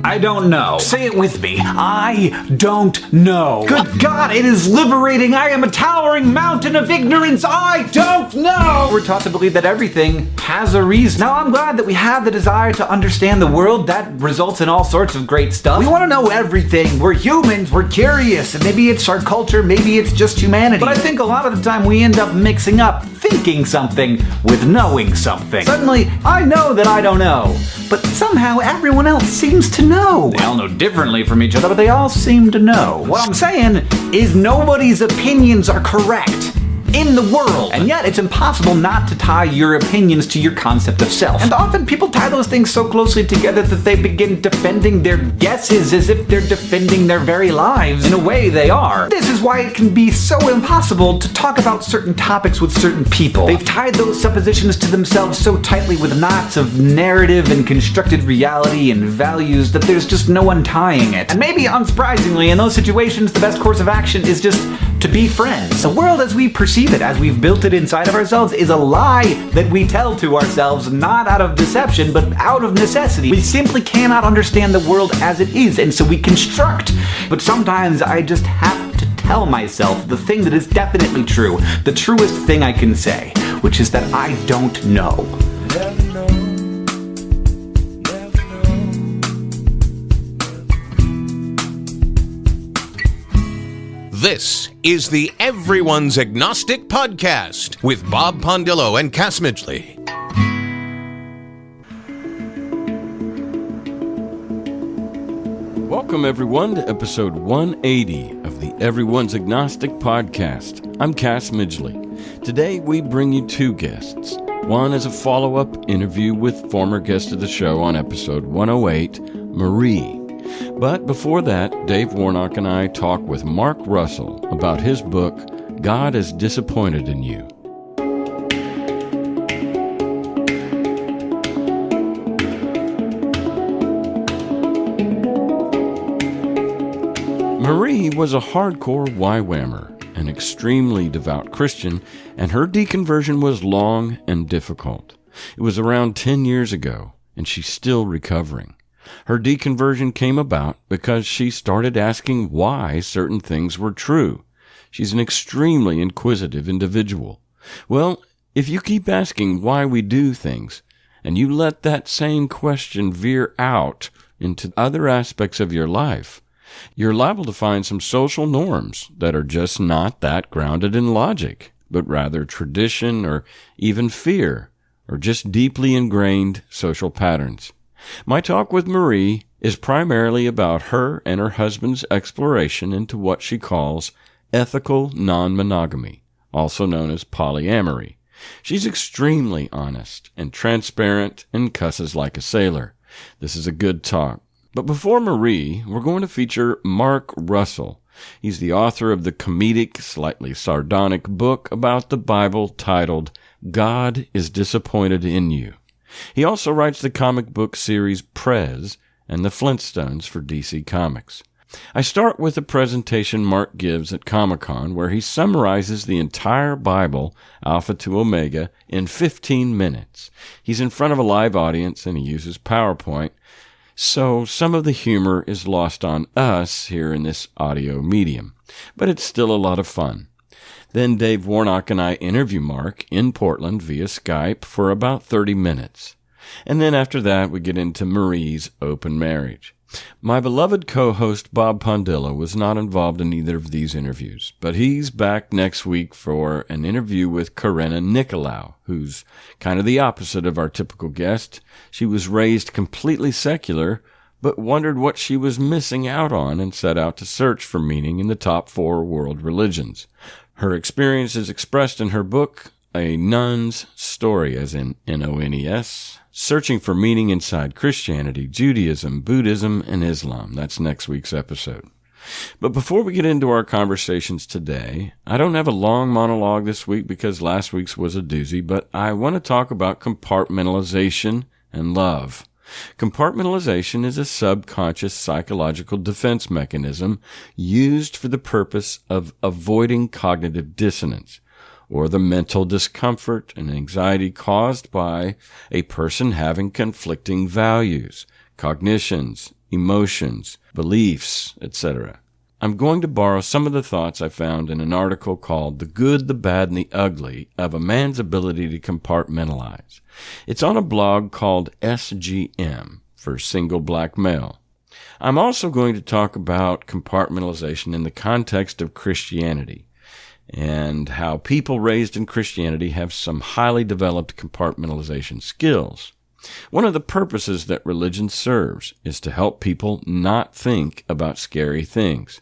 I don't know. Say it with me. I don't know. Good God, it is liberating. I am a towering mountain of ignorance. I don't know. We're taught to believe that everything has a reason. Now, I'm glad that we have the desire to understand the world. That results in all sorts of great stuff. We want to know everything. We're humans. We're curious. And maybe it's our culture. Maybe it's just humanity. But I think a lot of the time we end up mixing up thinking something with knowing something. Suddenly, I know that I don't know. But somehow everyone else seems to know. They all know differently from each other, but they all seem to know. What I'm saying is nobody's opinions are correct in the world. And yet it's impossible not to tie your opinions to your concept of self. And often people tie those things so closely together that they begin defending their guesses as if they're defending their very lives. In a way, they are. This is why it can be so impossible to talk about certain topics with certain people. They've tied those suppositions to themselves so tightly with knots of narrative and constructed reality and values that there's just no untying it. And maybe unsurprisingly, in those situations, the best course of action is just to be friends. The world as we perceive it, as we've built it inside of ourselves, is a lie that we tell to ourselves, not out of deception, but out of necessity. We simply cannot understand the world as it is, and so we construct. But sometimes I just have to tell myself the thing that is definitely true, the truest thing I can say, which is that I don't know. This is the Everyone's Agnostic Podcast with Bob Pondillo and Cass Midgley. Welcome, everyone, to episode 180 of the Everyone's Agnostic Podcast. I'm Cass Midgley. Today, we bring you two guests. One is a follow-up interview with former guest of the show on episode 108, Marie. But before that, Dave Warnock and I talk with Mark Russell about his book, God is Disappointed in You. Marie was a hardcore YWAMmer, an extremely devout Christian, and her deconversion was long and difficult. It was around 10 years ago, and she's still recovering. Her deconversion came about because she started asking why certain things were true. She's an extremely inquisitive individual. Well, if you keep asking why we do things, and you let that same question veer out into other aspects of your life, you're liable to find some social norms that are just not that grounded in logic, but rather tradition or even fear, or just deeply ingrained social patterns. My talk with Marie is primarily about her and her husband's exploration into what she calls ethical non-monogamy, also known as polyamory. She's extremely honest and transparent and cusses like a sailor. This is a good talk. But before Marie, we're going to feature Mark Russell. He's the author of the comedic, slightly sardonic book about the Bible titled God is Disappointed in You. He also writes the comic book series Prez and The Flintstones for DC Comics. I start with a presentation Mark gives at Comicon where he summarizes the entire Bible, Alpha to Omega, in 15 minutes. He's in front of a live audience and he uses PowerPoint, so some of the humor is lost on us here in this audio medium, but it's still a lot of fun. Then Dave Warnock and I interview Mark in Portland via Skype for about 30 minutes. And then after that, we get into Marie's open marriage. My beloved co-host Bob Pondillo was not involved in either of these interviews, but he's back next week for an interview with Corinna Nicolau, who's kind of the opposite of our typical guest. She was raised completely secular, but wondered what she was missing out on and set out to search for meaning in the top 4 world religions. Her experience is expressed in her book, A Nun's Story, as in N-O-N-E-S, searching for meaning inside Christianity, Judaism, Buddhism, and Islam. That's next week's episode. But before we get into our conversations today, I don't have a long monologue this week because last week's was a doozy, but I want to talk about compartmentalization and love. Compartmentalization is a subconscious psychological defense mechanism used for the purpose of avoiding cognitive dissonance, or the mental discomfort and anxiety caused by a person having conflicting values, cognitions, emotions, beliefs, etc. I'm going to borrow some of the thoughts I found in an article called The Good, the Bad, and the Ugly of a Man's Ability to Compartmentalize. It's on a blog called SGM, for Single Black Male. I'm also going to talk about compartmentalization in the context of Christianity and how people raised in Christianity have some highly developed compartmentalization skills. One of the purposes that religion serves is to help people not think about scary things,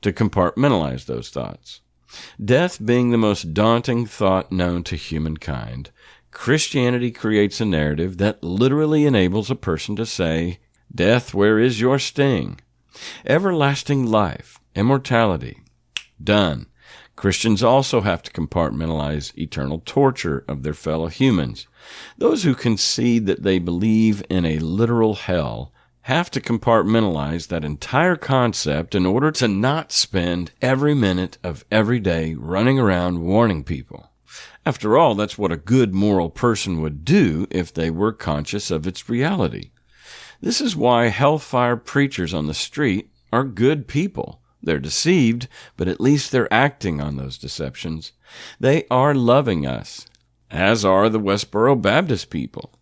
to compartmentalize those thoughts. Death being the most daunting thought known to humankind, Christianity creates a narrative that literally enables a person to say, "Death, where is your sting?" Everlasting life, immortality, done. Christians also have to compartmentalize eternal torture of their fellow humans. Those who concede that they believe in a literal hell have to compartmentalize that entire concept in order to not spend every minute of every day running around warning people. After all, that's what a good moral person would do if they were conscious of its reality. This is why hellfire preachers on the street are good people. They're deceived, but at least they're acting on those deceptions. They are loving us, as are the Westboro Baptist people.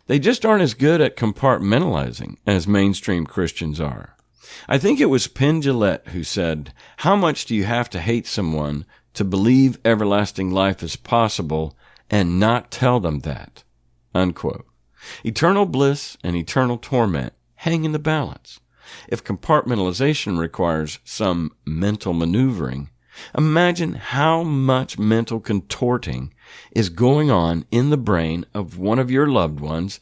They just aren't as good at compartmentalizing as mainstream Christians are. I think it was Penn Jillette who said, "How much do you have to hate someone to believe everlasting life is possible and not tell them that?" Unquote. Eternal bliss and eternal torment hang in the balance. If compartmentalization requires some mental maneuvering, imagine how much mental contorting is going on in the brain of one of your loved ones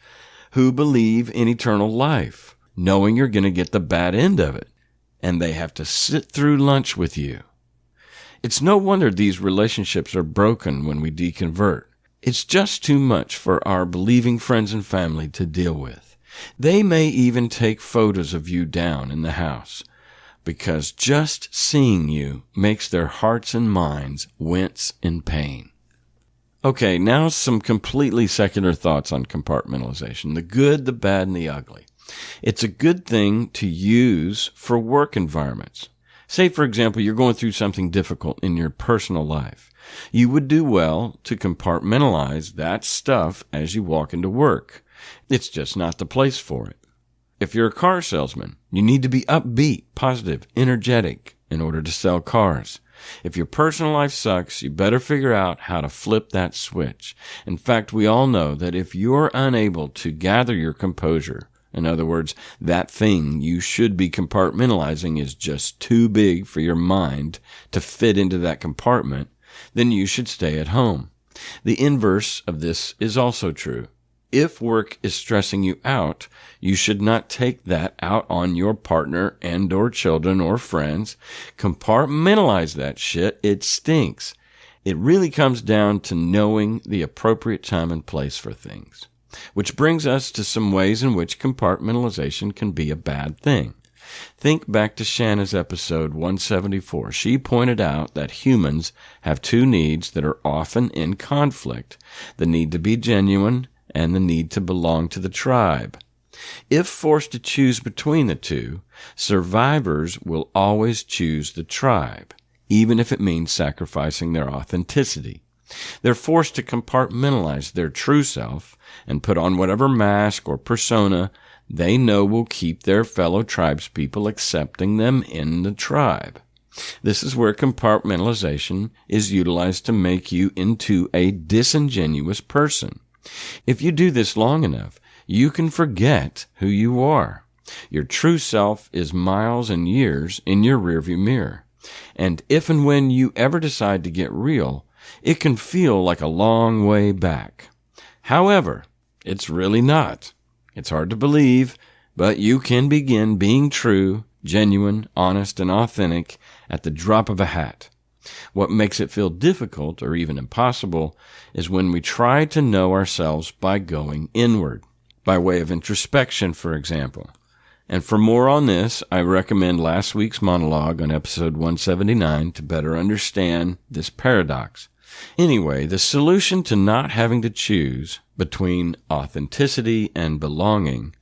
who believe in eternal life, knowing you're going to get the bad end of it, and they have to sit through lunch with you. It's no wonder these relationships are broken when we deconvert. It's just too much for our believing friends and family to deal with. They may even take photos of you down in the house, because just seeing you makes their hearts and minds wince in pain. Okay, now some completely secular thoughts on compartmentalization. The good, the bad, and the ugly. It's a good thing to use for work environments. Say, for example, you're going through something difficult in your personal life. You would do well to compartmentalize that stuff as you walk into work. It's just not the place for it. If you're a car salesman, you need to be upbeat, positive, energetic in order to sell cars. If your personal life sucks, you better figure out how to flip that switch. In fact, we all know that if you're unable to gather your composure, in other words, that thing you should be compartmentalizing is just too big for your mind to fit into that compartment, then you should stay at home. The inverse of this is also true. If work is stressing you out, you should not take that out on your partner and or children or friends. Compartmentalize that shit. It stinks. It really comes down to knowing the appropriate time and place for things. Which brings us to some ways in which compartmentalization can be a bad thing. Think back to Shanna's episode 174. She pointed out that humans have two needs that are often in conflict: the need to be genuine and the need to belong to the tribe. If forced to choose between the two, survivors will always choose the tribe, even if it means sacrificing their authenticity. They're forced to compartmentalize their true self and put on whatever mask or persona they know will keep their fellow tribespeople accepting them in the tribe. This is where compartmentalization is utilized to make you into a disingenuous person. If you do this long enough, you can forget who you are. Your true self is miles and years in your rearview mirror. And if and when you ever decide to get real, it can feel like a long way back. However, it's really not. It's hard to believe, but you can begin being true, genuine, honest, and authentic at the drop of a hat. What makes it feel difficult or even impossible is when we try to know ourselves by going inward, by way of introspection, for example. And for more on this, I recommend last week's monologue on episode 179 to better understand this paradox. Anyway, the solution to not having to choose between authenticity and belonging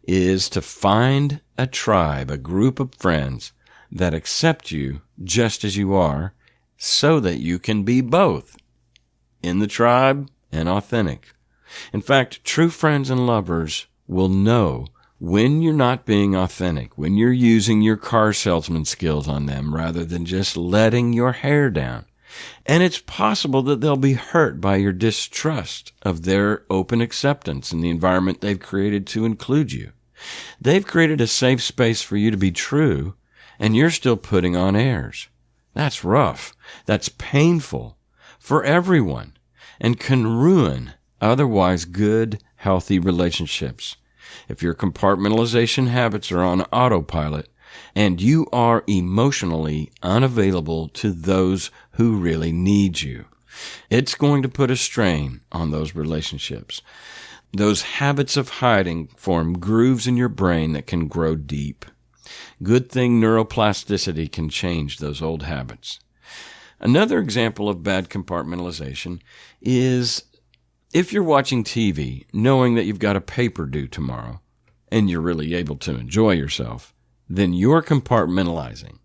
is to find a tribe, a group of friends that accept you just as you are, so that you can be both in the tribe and authentic. In fact, true friends and lovers will know when you're not being authentic, when you're using your car salesman skills on them rather than just letting your hair down. And it's possible that they'll be hurt by your distrust of their open acceptance in the environment they've created to include you. They've created a safe space for you to be true, and you're still putting on airs. That's rough. That's painful for everyone and can ruin otherwise good, healthy relationships. If your compartmentalization habits are on autopilot and you are emotionally unavailable to those who really need you, it's going to put a strain on those relationships. Those habits of hiding form grooves in your brain that can grow deep. Good thing neuroplasticity can change those old habits. Another example of bad compartmentalization is if you're watching TV knowing that you've got a paper due tomorrow and you're really able to enjoy yourself, then you're compartmentalizing.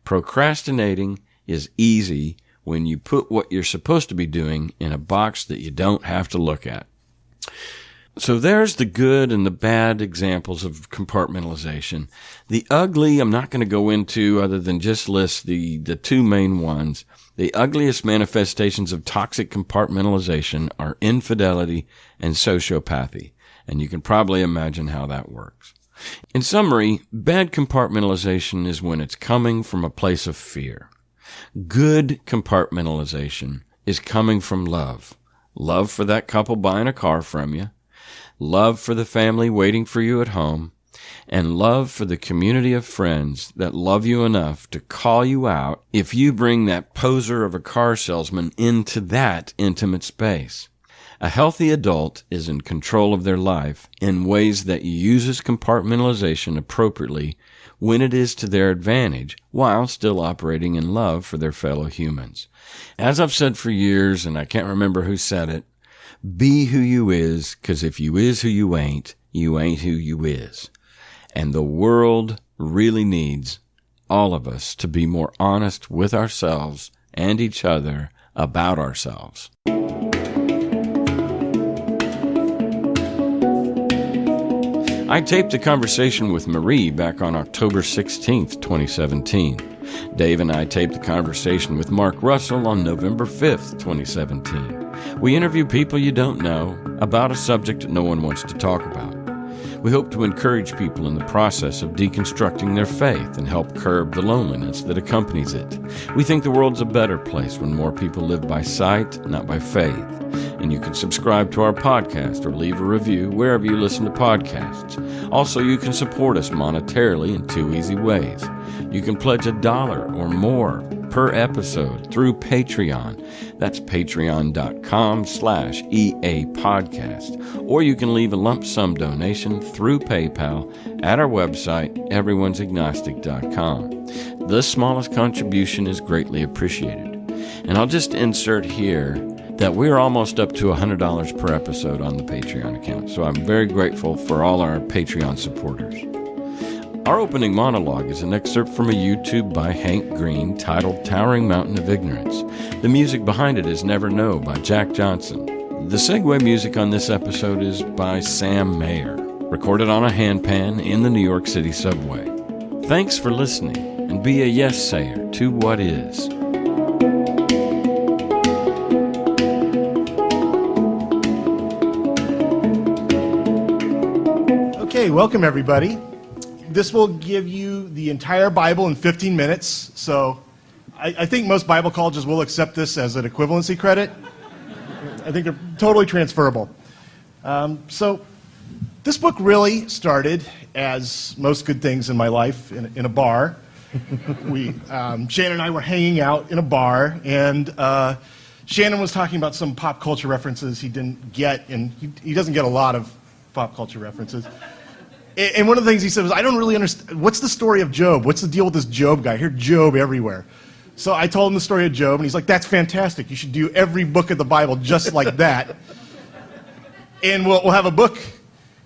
Procrastinating is easy when you put what you're supposed to be doing in a box that you don't have to look at. So there's the good and the bad examples of compartmentalization. The ugly, I'm not going to go into other than just list the two main ones. The ugliest manifestations of toxic compartmentalization are infidelity and sociopathy, and you can probably imagine how that works. In summary, bad compartmentalization is when it's coming from a place of fear. Good compartmentalization is coming from love. Love for that couple buying a car from you, love for the family waiting for you at home, and love for the community of friends that love you enough to call you out if you bring that poser of a car salesman into that intimate space. A healthy adult is in control of their life in ways that uses compartmentalization appropriately when it is to their advantage, while still operating in love for their fellow humans. As I've said for years, and I can't remember who said it, be who you is, 'cause if you is who you ain't who you is. And the world really needs all of us to be more honest with ourselves and each other about ourselves. I taped a conversation with Marie back on October 16th, 2017. Dave and I taped a conversation with Mark Russell on November 5th, 2017. We interview people you don't know about a subject that no one wants to talk about. We hope to encourage people in the process of deconstructing their faith and help curb the loneliness that accompanies it. We think the world's a better place when more people live by sight, not by faith. And you can subscribe to our podcast or leave a review wherever you listen to podcasts. Also, you can support us monetarily in two easy ways. You can pledge $1 or more per episode through Patreon. That's patreon.com/EA podcast. Or you can leave a lump sum donation through PayPal at our website, everyone'sagnostic.com. The smallest contribution is greatly appreciated. And I'll just insert here that we're almost up to $100 per episode on the Patreon account. So I'm very grateful for all our Patreon supporters. Our opening monologue is an excerpt from a YouTube by Hank Green titled Towering Mountain of Ignorance. The music behind it is Never Know by Jack Johnson. The segue music on this episode is by Sam Mayer, recorded on a handpan in the New York City subway. Thanks for listening, and be a yes-sayer to what is. Okay, welcome everybody. This will give you the entire Bible in 15 minutes, so I think most Bible colleges will accept this as an equivalency credit. I think they're totally transferable. So this book really started, as most good things in my life, in a bar. Shannon and I were hanging out in a bar, and Shannon was talking about some pop culture references he didn't get, and he doesn't get a lot of pop culture references. And one of the things he said was, I don't really understand, what's the story of Job? What's the deal with this Job guy? I hear Job everywhere. So I told him the story of Job, and he's like, that's fantastic. You should do every book of the Bible just like that. And we'll have a book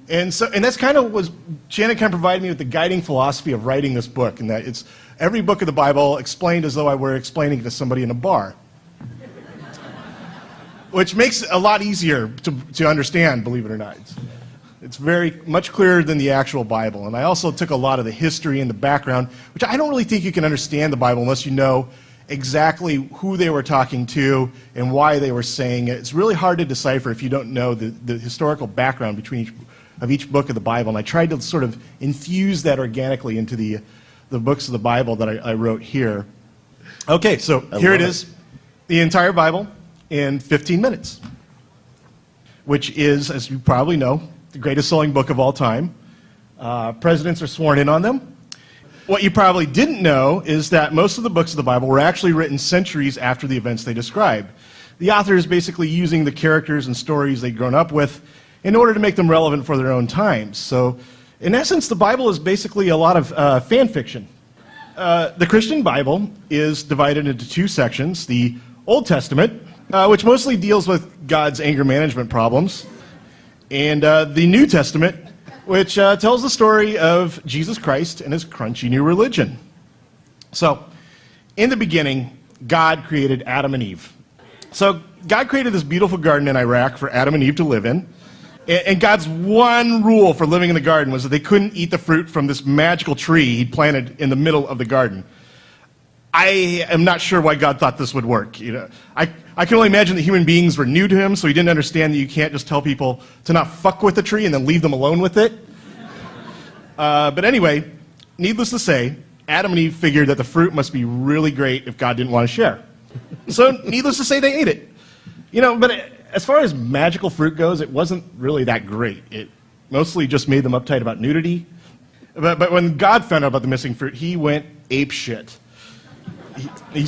And that's kind of was, Shannon kind of provided me with the guiding philosophy of writing this book, and that it's every book of the Bible explained as though I were explaining it to somebody in a bar. Which makes it a lot easier to understand, believe it or not. It's very much clearer than the actual Bible. And I also took a lot of the history and the background, which I don't really think you can understand the Bible unless you know exactly who they were talking to and why they were saying it. It's really hard to decipher if you don't know the historical background between each book of the Bible. And I tried to sort of infuse that organically into the books of the Bible that I wrote here. Okay, so here it is, the entire Bible in 15 minutes, which is, as you probably know, the greatest selling book of all time. Presidents are sworn in on them. What you probably didn't know is that most of the books of the Bible were actually written centuries after the events they describe. The author is basically using the characters and stories they'd grown up with in order to make them relevant for their own times. So, in essence, the Bible is basically a lot of fan fiction. The Christian Bible is divided into two sections: the Old Testament, which mostly deals with God's anger management problems, and the New Testament, which tells the story of Jesus Christ and his crunchy new religion. So, in the beginning, God created Adam and Eve. So, God created this beautiful garden in Iraq for Adam and Eve to live in. And God's one rule for living in the garden was that they couldn't eat the fruit from this magical tree he'd planted in the middle of the garden. I am not sure why God thought this would work. I can only imagine that human beings were new to him, so he didn't understand that you can't just tell people to not fuck with the tree and then leave them alone with it. But anyway, needless to say, Adam and Eve figured that the fruit must be really great if God didn't want to share. So, needless to say, they ate it. But as far as magical fruit goes, it wasn't really that great. It mostly just made them uptight about nudity. But when God found out about the missing fruit, he went apeshit. He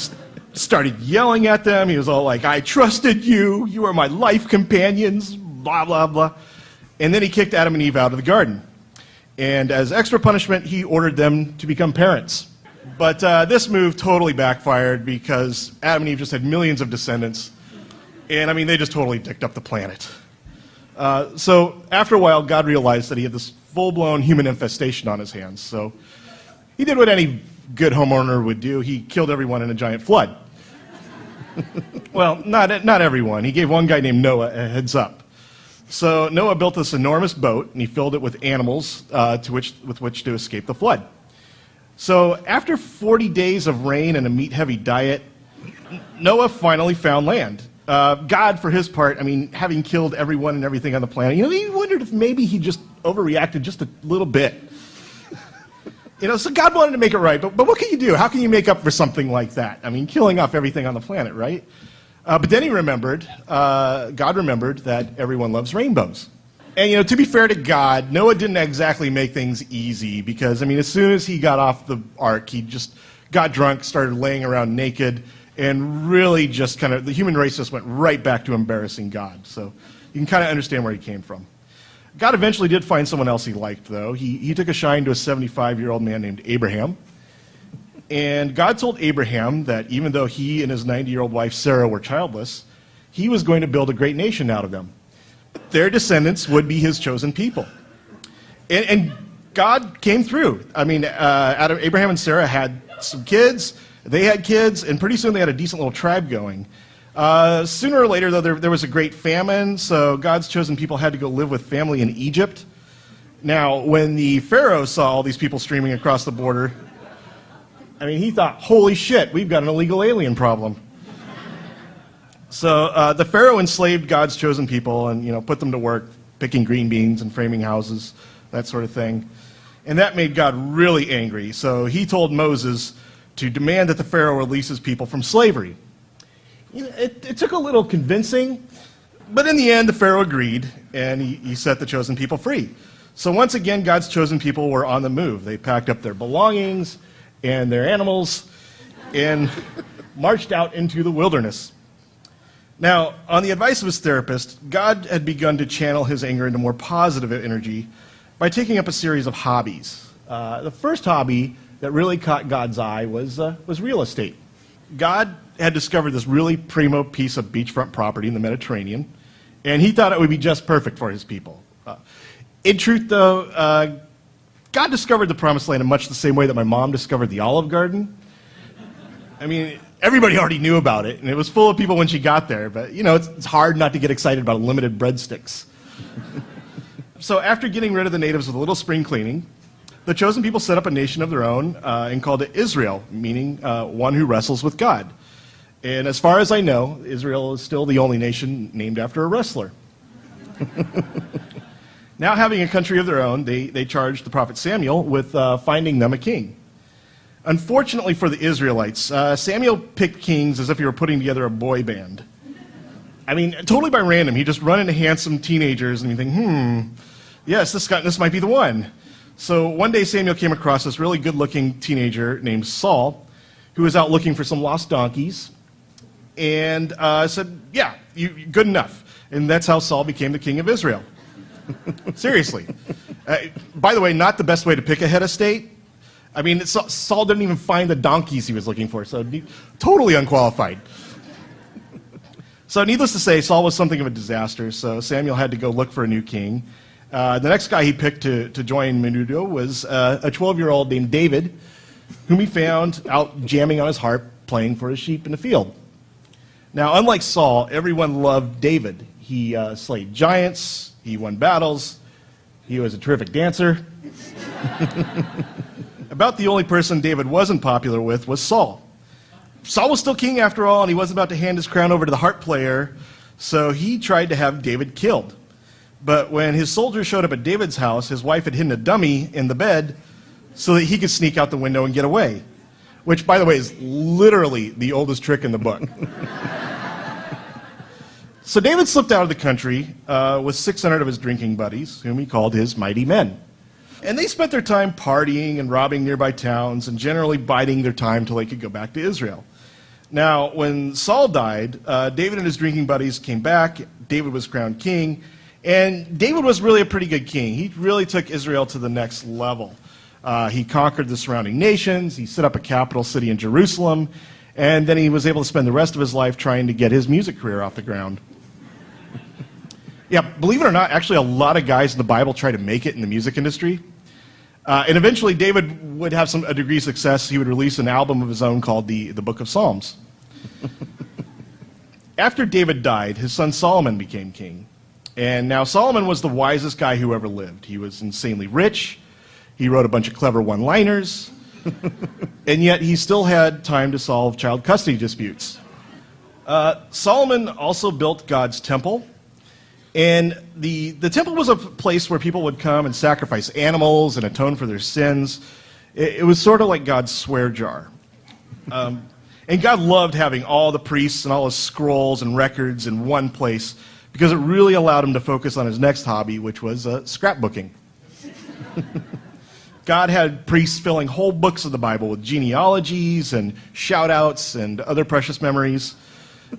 started yelling at them. He was all like, "I trusted you. You are my life companions," blah, blah, blah. And then he kicked Adam and Eve out of the garden. And as extra punishment, he ordered them to become parents. But this move totally backfired because Adam and Eve just had millions of descendants. And, they just totally dicked up the planet. So after a while, God realized that he had this full-blown human infestation on his hands. So he did what any good homeowner would do. He killed everyone in a giant flood. Well, not everyone. He gave one guy named Noah a heads up. So Noah built this enormous boat, and he filled it with animals with which to escape the flood. So after 40 days of rain and a meat-heavy diet, Noah finally found land. God, for his part, having killed everyone and everything on the planet, he wondered if maybe he just overreacted just a little bit. So God wanted to make it right, but what can you do? How can you make up for something like that? Killing off everything on the planet, right? But then God remembered that everyone loves rainbows. And, to be fair to God, Noah didn't exactly make things easy because, as soon as he got off the ark, he just got drunk, started laying around naked, and really just the human race just went right back to embarrassing God. So you can kind of understand where he came from. God eventually did find someone else he liked, though. He took a shine to a 75-year-old man named Abraham. And God told Abraham that even though he and his 90-year-old wife Sarah were childless, he was going to build a great nation out of them. Their descendants would be his chosen people. And God came through. Abraham and Sarah had some kids. They had kids, and pretty soon they had a decent little tribe going. Sooner or later, though, there was a great famine, so God's chosen people had to go live with family in Egypt. Now, when the Pharaoh saw all these people streaming across the border, he thought, holy shit, we've got an illegal alien problem. So the Pharaoh enslaved God's chosen people and, put them to work picking green beans and framing houses, that sort of thing. And that made God really angry, so he told Moses to demand that the Pharaoh release his people from slavery. It took a little convincing, but in the end, the Pharaoh agreed, and he set the chosen people free. So once again, God's chosen people were on the move. They packed up their belongings and their animals and marched out into the wilderness. Now, on the advice of his therapist, God had begun to channel his anger into more positive energy by taking up a series of hobbies. The first hobby that really caught God's eye was real estate. God had discovered this really primo piece of beachfront property in the Mediterranean, and he thought it would be just perfect for his people. In truth, though, God discovered the Promised Land in much the same way that my mom discovered the Olive Garden. I mean, everybody already knew about it, and it was full of people when she got there, but, you know, it's hard not to get excited about limited breadsticks. So after getting rid of the natives with a little spring cleaning, the chosen people set up a nation of their own and called it Israel, meaning one who wrestles with God. And as far as I know, Israel is still the only nation named after a wrestler. Now having a country of their own, they charged the prophet Samuel with finding them a king. Unfortunately for the Israelites, Samuel picked kings as if he were putting together a boy band. I mean, totally by random. He'd just run into handsome teenagers and you think, yes, this might be the one. So one day Samuel came across this really good-looking teenager named Saul, who was out looking for some lost donkeys, and said, yeah, good enough. And that's how Saul became the king of Israel. Seriously. By the way, not the best way to pick a head of state. I mean, Saul didn't even find the donkeys he was looking for, so totally unqualified. So needless to say, Saul was something of a disaster, so Samuel had to go look for a new king. The next guy he picked to join Menudo was a 12-year-old named David, whom he found out jamming on his harp, playing for his sheep in the field. Now, unlike Saul, everyone loved David. He slayed giants, he won battles, he was a terrific dancer. About the only person David wasn't popular with was Saul. Saul was still king after all, and he wasn't about to hand his crown over to the harp player, so he tried to have David killed. But when his soldiers showed up at David's house, his wife had hidden a dummy in the bed so that he could sneak out the window and get away. Which, by the way, is literally the oldest trick in the book. So David slipped out of the country with 600 of his drinking buddies, whom he called his mighty men. And they spent their time partying and robbing nearby towns and generally biding their time till they could go back to Israel. Now, when Saul died, David and his drinking buddies came back. David was crowned king. And David was really a pretty good king. He really took Israel to the next level. He conquered the surrounding nations. He set up a capital city in Jerusalem. And then he was able to spend the rest of his life trying to get his music career off the ground. Yeah, believe it or not, actually a lot of guys in the Bible try to make it in the music industry. And eventually David would have a degree of success. He would release an album of his own called the Book of Psalms. After David died, his son Solomon became king. And now Solomon was the wisest guy who ever lived. He was insanely rich. He wrote a bunch of clever one-liners. And yet he still had time to solve child custody disputes. Solomon also built God's temple. And the temple was a place where people would come and sacrifice animals and atone for their sins. It was sort of like God's swear jar. And God loved having all the priests and all his scrolls and records in one place because it really allowed him to focus on his next hobby, which was scrapbooking. God had priests filling whole books of the Bible with genealogies and shout-outs and other precious memories.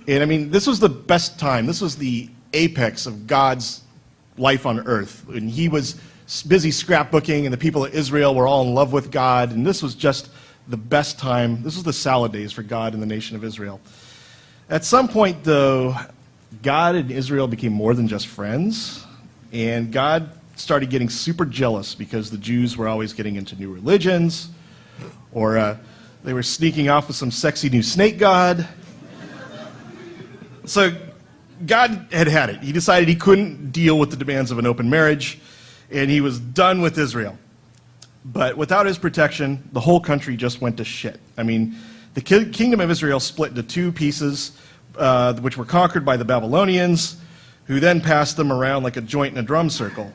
And I mean, this was the best time. This was the apex of God's life on earth. And he was busy scrapbooking, and the people of Israel were all in love with God, and this was just the best time. This was the salad days for God and the nation of Israel. At some point, though, God and Israel became more than just friends, and God started getting super jealous because the Jews were always getting into new religions, or they were sneaking off with some sexy new snake god. So God had it. He decided he couldn't deal with the demands of an open marriage, and he was done with Israel. But without his protection, the whole country just went to shit. I mean, the kingdom of Israel split into two pieces, which were conquered by the Babylonians, who then passed them around like a joint in a drum circle.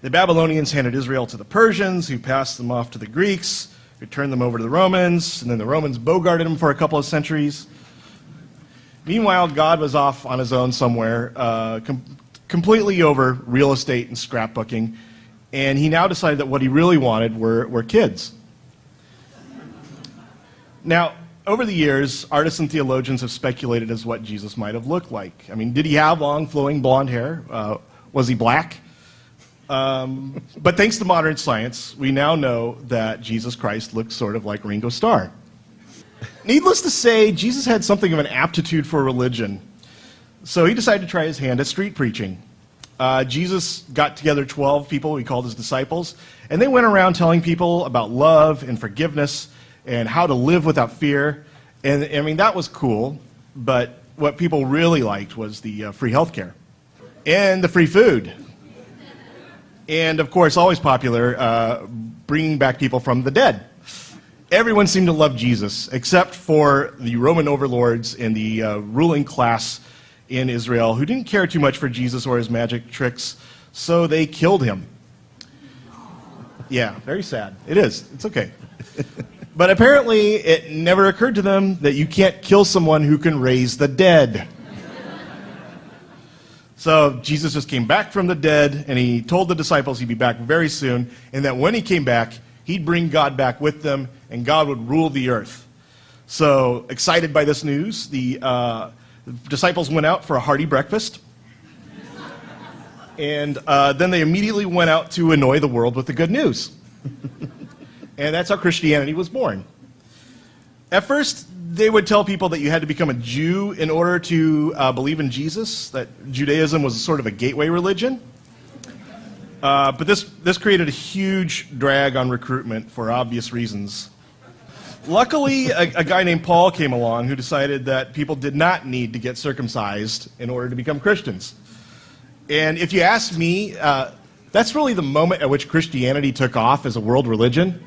The Babylonians handed Israel to the Persians, who passed them off to the Greeks, who turned them over to the Romans, and then the Romans bogarted them for a couple of centuries. Meanwhile, God was off on his own somewhere, completely over real estate and scrapbooking, and he now decided that what he really wanted were kids. Now, over the years, artists and theologians have speculated as what Jesus might have looked like. I mean, did he have long, flowing blonde hair? Was he black? But thanks to modern science, we now know that Jesus Christ looked sort of like Ringo Starr. Needless to say, Jesus had something of an aptitude for religion. So he decided to try his hand at street preaching. Jesus got together 12 people he called his disciples, and they went around telling people about love and forgiveness and how to live without fear. And I mean, that was cool, but what people really liked was the free healthcare and the free food. And of course, always popular, bringing back people from the dead. Everyone seemed to love Jesus, except for the Roman overlords and the ruling class in Israel, who didn't care too much for Jesus or his magic tricks, so they killed him. Yeah, very sad. It is. It's okay. But apparently, it never occurred to them that you can't kill someone who can raise the dead. So Jesus just came back from the dead, and he told the disciples he'd be back very soon, and that when he came back, he'd bring God back with them, and God would rule the earth. So, excited by this news, the disciples went out for a hearty breakfast, and then they immediately went out to annoy the world with the good news. And that's how Christianity was born. At first, they would tell people that you had to become a Jew in order to believe in Jesus, that Judaism was sort of a gateway religion. But this created a huge drag on recruitment for obvious reasons. Luckily, a guy named Paul came along who decided that people did not need to get circumcised in order to become Christians. And if you ask me, that's really the moment at which Christianity took off as a world religion.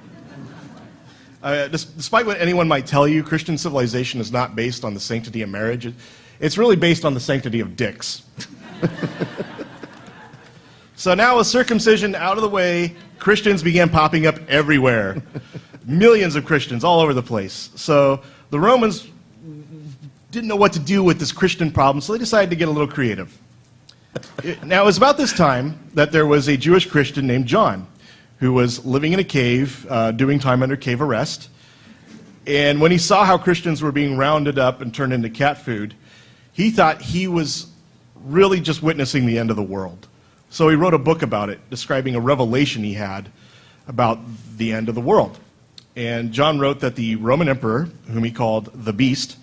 Despite what anyone might tell you, Christian civilization is not based on the sanctity of marriage. It's really based on the sanctity of dicks. So now with circumcision out of the way, Christians began popping up everywhere. Millions of Christians all over the place. So the Romans didn't know what to do with this Christian problem, so they decided to get a little creative. Now, it was about this time that there was a Jewish Christian named John who was living in a cave, doing time under cave arrest. And when he saw how Christians were being rounded up and turned into cat food, he thought he was really just witnessing the end of the world. So he wrote a book about it, describing a revelation he had about the end of the world. And John wrote that the Roman emperor, whom he called the Beast,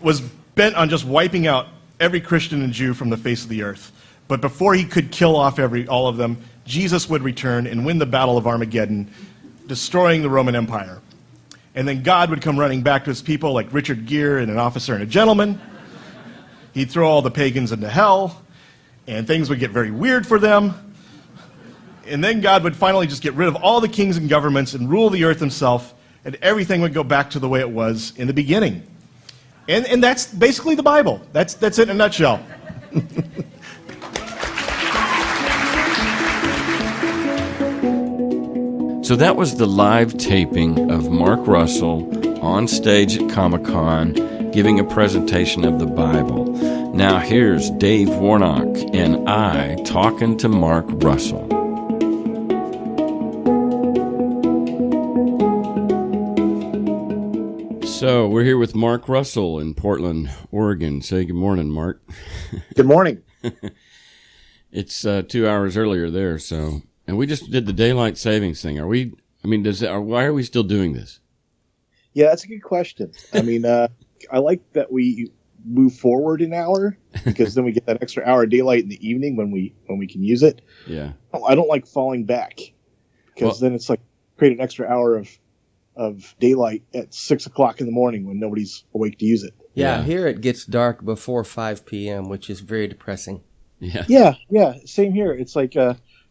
was bent on just wiping out every Christian and Jew from the face of the earth. But before he could kill off all of them, Jesus would return and win the Battle of Armageddon, destroying the Roman Empire. And then God would come running back to his people like Richard Gere in An Officer and a Gentleman. He'd throw all the pagans into hell, and things would get very weird for them. And then God would finally just get rid of all the kings and governments and rule the earth himself, and everything would go back to the way it was in the beginning. And that's basically the Bible. That's it in a nutshell. So that was the live taping of Mark Russell on stage at Comicon giving a presentation of the Bible. Now here's Dave Warnock and I talking to Mark Russell. So we're here with Mark Russell in Portland, Oregon. Say good morning, Mark. Good morning. It's 2 hours earlier there, so... And we just did the daylight savings thing. Why are we still doing this? Yeah, that's a good question. I mean, I like that we move forward an hour because then we get that extra hour of daylight in the evening when we can use it. Yeah. I don't like falling back because then it's like create an extra hour of daylight at 6 o'clock in the morning when nobody's awake to use it. Yeah, here it gets dark before 5 p.m., which is very depressing. Yeah. Same here. It's like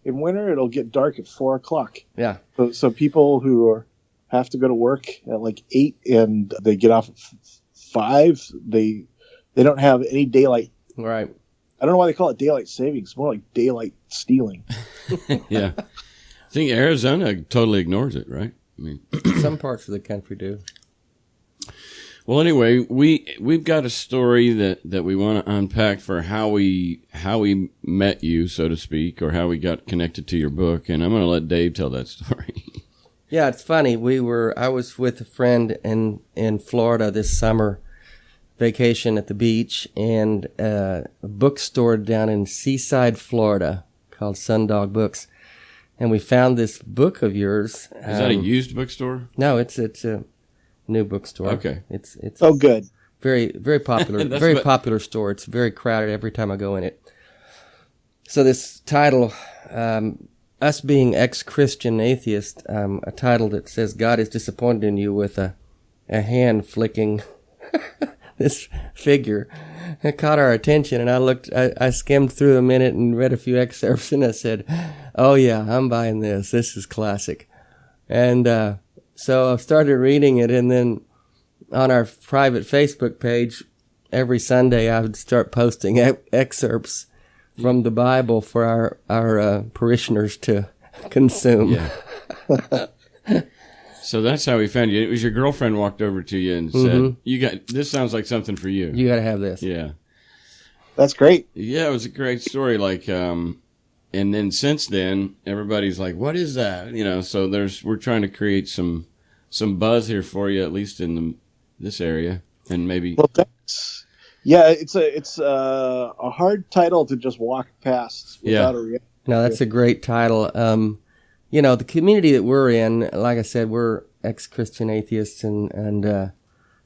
in winter, it'll get dark at 4 o'clock. Yeah. So people who have to go to work at like 8 and they get off at 5, they don't have any daylight. Right. I don't know why they call it daylight savings. It's more like daylight stealing. Yeah. I think Arizona totally ignores it, right? I mean, some parts of the country do. Well, anyway, we've got a story that we want to unpack for how we met you, so to speak, or how we got connected to your book, and I'm going to let Dave tell that story. Yeah, it's funny. I was with a friend in Florida this summer, vacation at the beach, and a bookstore down in Seaside, Florida, called Sundog Books, and we found this book of yours. Is that a used bookstore? No, it's a new bookstore. Okay. It's good. Very, very popular. Very popular store. It's very crowded every time I go in it. So this title, us being ex-Christian atheist, a title that says God is disappointed in you with a hand flicking this figure, it caught our attention, and I skimmed through a minute and read a few excerpts, and I said, oh yeah, I'm buying this. This is classic. And so I started reading it, and then on our private Facebook page, every Sunday I would start posting excerpts from the Bible for our parishioners to consume. Yeah. So that's how we found you. It was your girlfriend walked over to you and said, this sounds like something for you. You got to have this. Yeah. That's great. Yeah, it was a great story. Like, and then since then, everybody's like, what is that? So we're trying to create some buzz here for you, at least in this area. And maybe. Well, thanks. Yeah, it's a hard title to just walk past without a reaction. No, that's a great title. The community that we're in, like I said, we're ex-Christian atheists, and I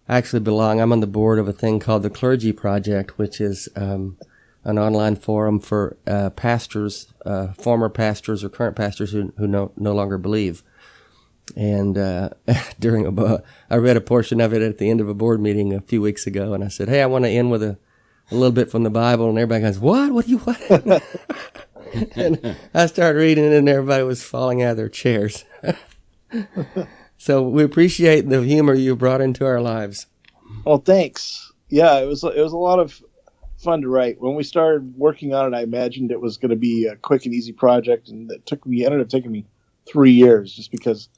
actually I'm on the board of a thing called the Clergy Project, which is an online forum for pastors, former pastors or current pastors who no longer believe. And I read a portion of it at the end of a board meeting a few weeks ago, and I said, hey, I want to end with a little bit from the Bible, and everybody goes, what? What do you want? And I started reading it, and everybody was falling out of their chairs. So we appreciate the humor you brought into our lives. Well, thanks. Yeah, it was a lot of fun to write. When we started working on it, I imagined it was going to be a quick and easy project, and it ended up taking me 3 years just because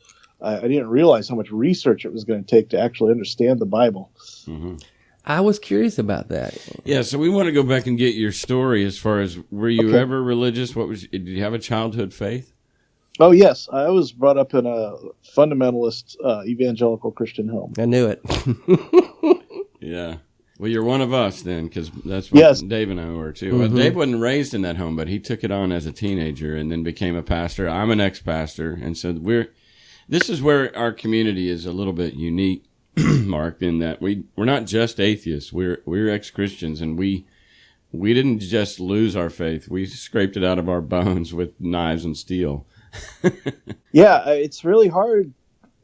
I didn't realize how much research it was going to take to actually understand the Bible. Mm-hmm. I was curious about that. Yeah, so we want to go back and get your story as far as, were you ever religious? Did you have a childhood faith? Oh, yes. I was brought up in a fundamentalist evangelical Christian home. I knew it. Yeah. Well, you're one of us then, because that's what Dave and I were too. Mm-hmm. Dave wasn't raised in that home, but he took it on as a teenager and then became a pastor. I'm an ex-pastor, and so this is where our community is a little bit unique, Mark, in that we're not just atheists. We're ex-Christians, and we didn't just lose our faith. We scraped it out of our bones with knives and steel. Yeah, it's really hard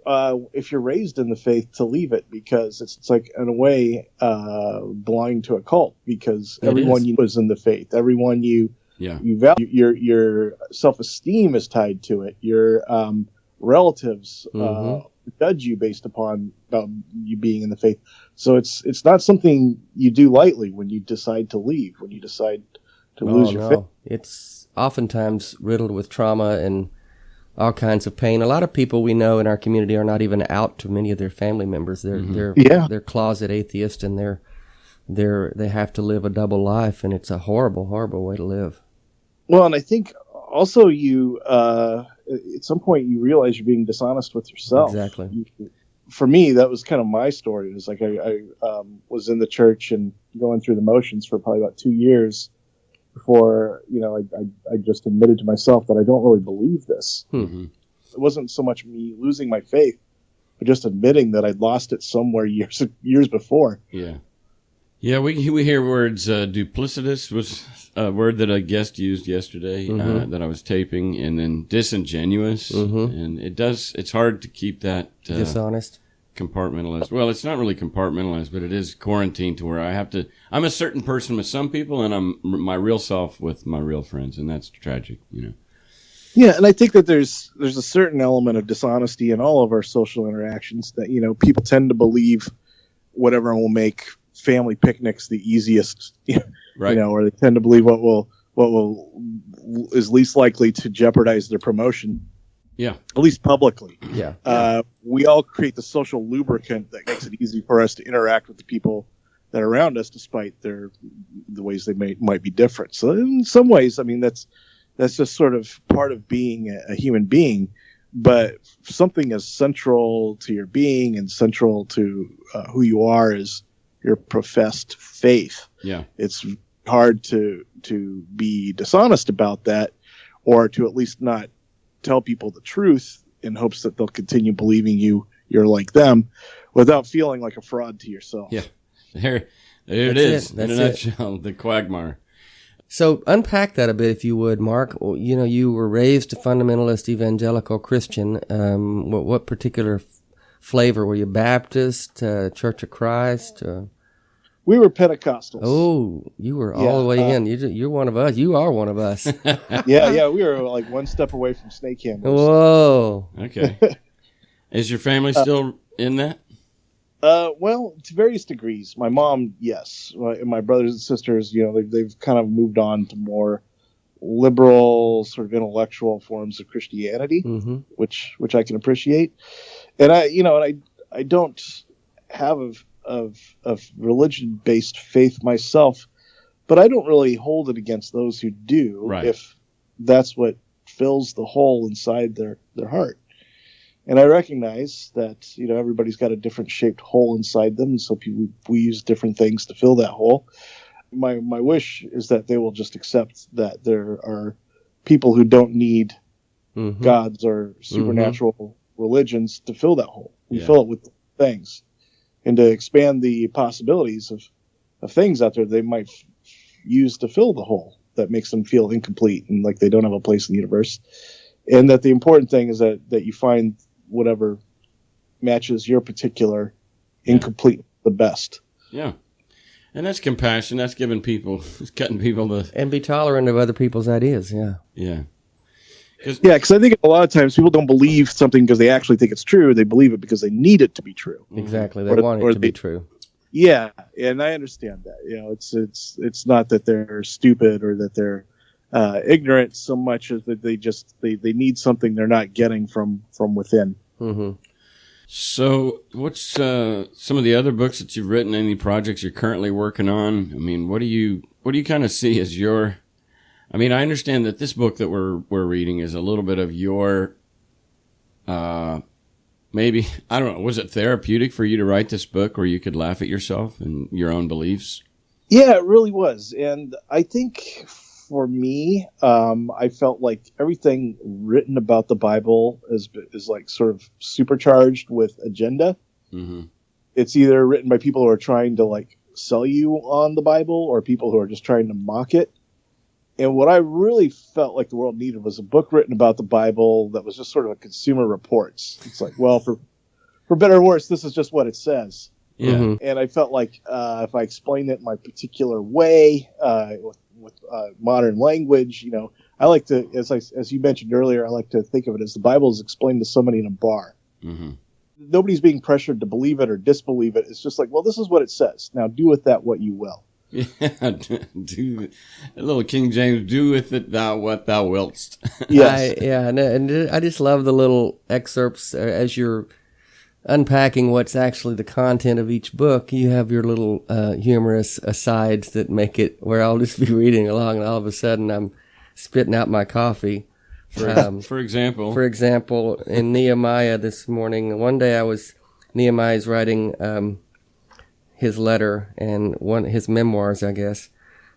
if you're raised in the faith to leave it, because it's like, in a way, belonging to a cult, because everyone you know is in the faith. Everyone you value, your self-esteem is tied to it. Your relatives judge you based upon you being in the faith. So it's not something you do lightly when you decide to leave, when you decide to lose your faith. It's oftentimes riddled with trauma and all kinds of pain. A lot of people we know in our community are not even out to many of their family members. They're closet atheists, and they have to live a double life, and it's a horrible, horrible way to live. Well, and I think also you at some point you realize you're being dishonest with yourself. Exactly. For me, that was kind of my story. It was like I was in the church and going through the motions for probably about 2 years before, I just admitted to myself that I don't really believe this. Mm-hmm. It wasn't so much me losing my faith, but just admitting that I'd lost it somewhere years before. Yeah. Yeah, we hear words. Duplicitous was a word that a guest used yesterday that I was taping, and then disingenuous. And it's hard to keep that dishonest, compartmentalized. Well, it's not really compartmentalized, but it is quarantined to where I'm a certain person with some people, and I'm my real self with my real friends, and that's tragic, Yeah, and I think that there's a certain element of dishonesty in all of our social interactions that, people tend to believe whatever will make family picnics the easiest, right. Or they tend to believe what is least likely to jeopardize their promotion. Yeah. At least publicly. Yeah. We all create the social lubricant that makes it easy for us to interact with the people that are around us, despite the ways they might be different. So in some ways, I mean, that's just sort of part of being a human being. But something as central to your being and central to who you are is your professed faith. Yeah. It's hard to be dishonest about that, or to at least not tell people the truth in hopes that they'll continue believing you're like them, without feeling like a fraud to yourself. Yeah. There it is. In a nutshell, the quagmire. So unpack that a bit, if you would, Mark. You know, you were raised a fundamentalist evangelical Christian. What particular flavor? Were you Baptist, Church of Christ? We were Pentecostals. Oh, you were all the way in. You're one of us. You are one of us. Yeah. We were like one step away from snake handlers. Whoa. Okay. Is your family still in that? Well, to various degrees. My mom, yes. My brothers and sisters, you know, they've kind of moved on to more liberal, sort of intellectual forms of Christianity, Mm-hmm. which I can appreciate. And I don't have of religion-based faith myself, but I don't really hold it against those who do, right, if that's what fills the hole inside their heart. And I recognize that, you know, everybody's got a different shaped hole inside them, and so we use different things to fill that hole. My wish is that they will just accept that there are people who don't need Mm-hmm. gods or supernatural religions to fill that hole. We fill it with things, and to expand the possibilities of things out there they might use to fill the hole that makes them feel incomplete and like they don't have a place in the universe. And that the important thing is that you find whatever matches your particular incomplete the best. Yeah. And that's compassion. That's giving people, cutting people the... And be tolerant of other people's ideas, yeah. Yeah. Because I think a lot of times people don't believe something because they actually think it's true. They believe it because they need it to be true. Exactly. They want it to be true. Yeah, and I understand that. You know, it's not that they're stupid or that they're ignorant so much as that they need something they're not getting from within. Mm-hmm. So what's some of the other books that you've written, any projects you're currently working on? I mean, what do you kind of see as your... I mean, I understand that this book that we're reading is a little bit of your, maybe, I don't know, was it therapeutic for you to write this book where you could laugh at yourself and your own beliefs? Yeah, it really was. And I think for me, I felt like everything written about the Bible is like sort of supercharged with agenda. Mm-hmm. It's either written by people who are trying to like sell you on the Bible or people who are just trying to mock it. And what I really felt like the world needed was a book written about the Bible that was just sort of a Consumer Reports. It's like, well, for better or worse, this is just what it says. Yeah. Mm-hmm. And I felt like if I explained it in my particular way, with modern language, you know, I like to, as you mentioned earlier, I like to think of it as the Bible is explained to somebody in a bar. Mm-hmm. Nobody's being pressured to believe it or disbelieve it. It's just like, well, this is what it says. Now do with that what you will. Yeah, do a little King James, do with it thou what thou wilst. Yes. And I just love the little excerpts as you're unpacking what's actually the content of each book. You have your little humorous asides that make it where I'll just be reading along and all of a sudden I'm spitting out my coffee. For example? For example, in Nehemiah this morning, one day Nehemiah's writing his letter and his memoirs, I guess.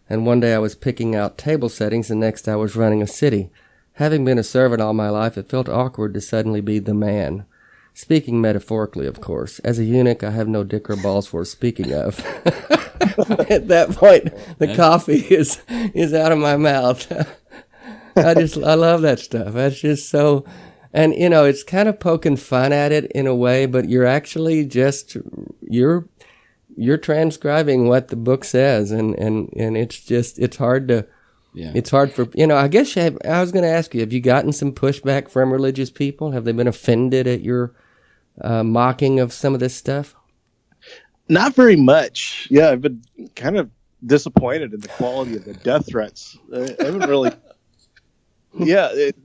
And one day I was picking out table settings, and next I was running a city. Having been a servant all my life, it felt awkward to suddenly be the man. Speaking metaphorically, of course. As a eunuch, I have no dick or balls worth speaking of. At that point, the coffee is out of my mouth. I love that stuff. That's just so... And, you know, it's kind of poking fun at it in a way, but you're actually just... You're transcribing what the book says, and it's hard to, it's hard for, you know, I guess I was going to ask you, have you gotten some pushback from religious people? Have they been offended at your mocking of some of this stuff? Not very much. Yeah, I've been kind of disappointed in the quality of the death threats. I haven't really...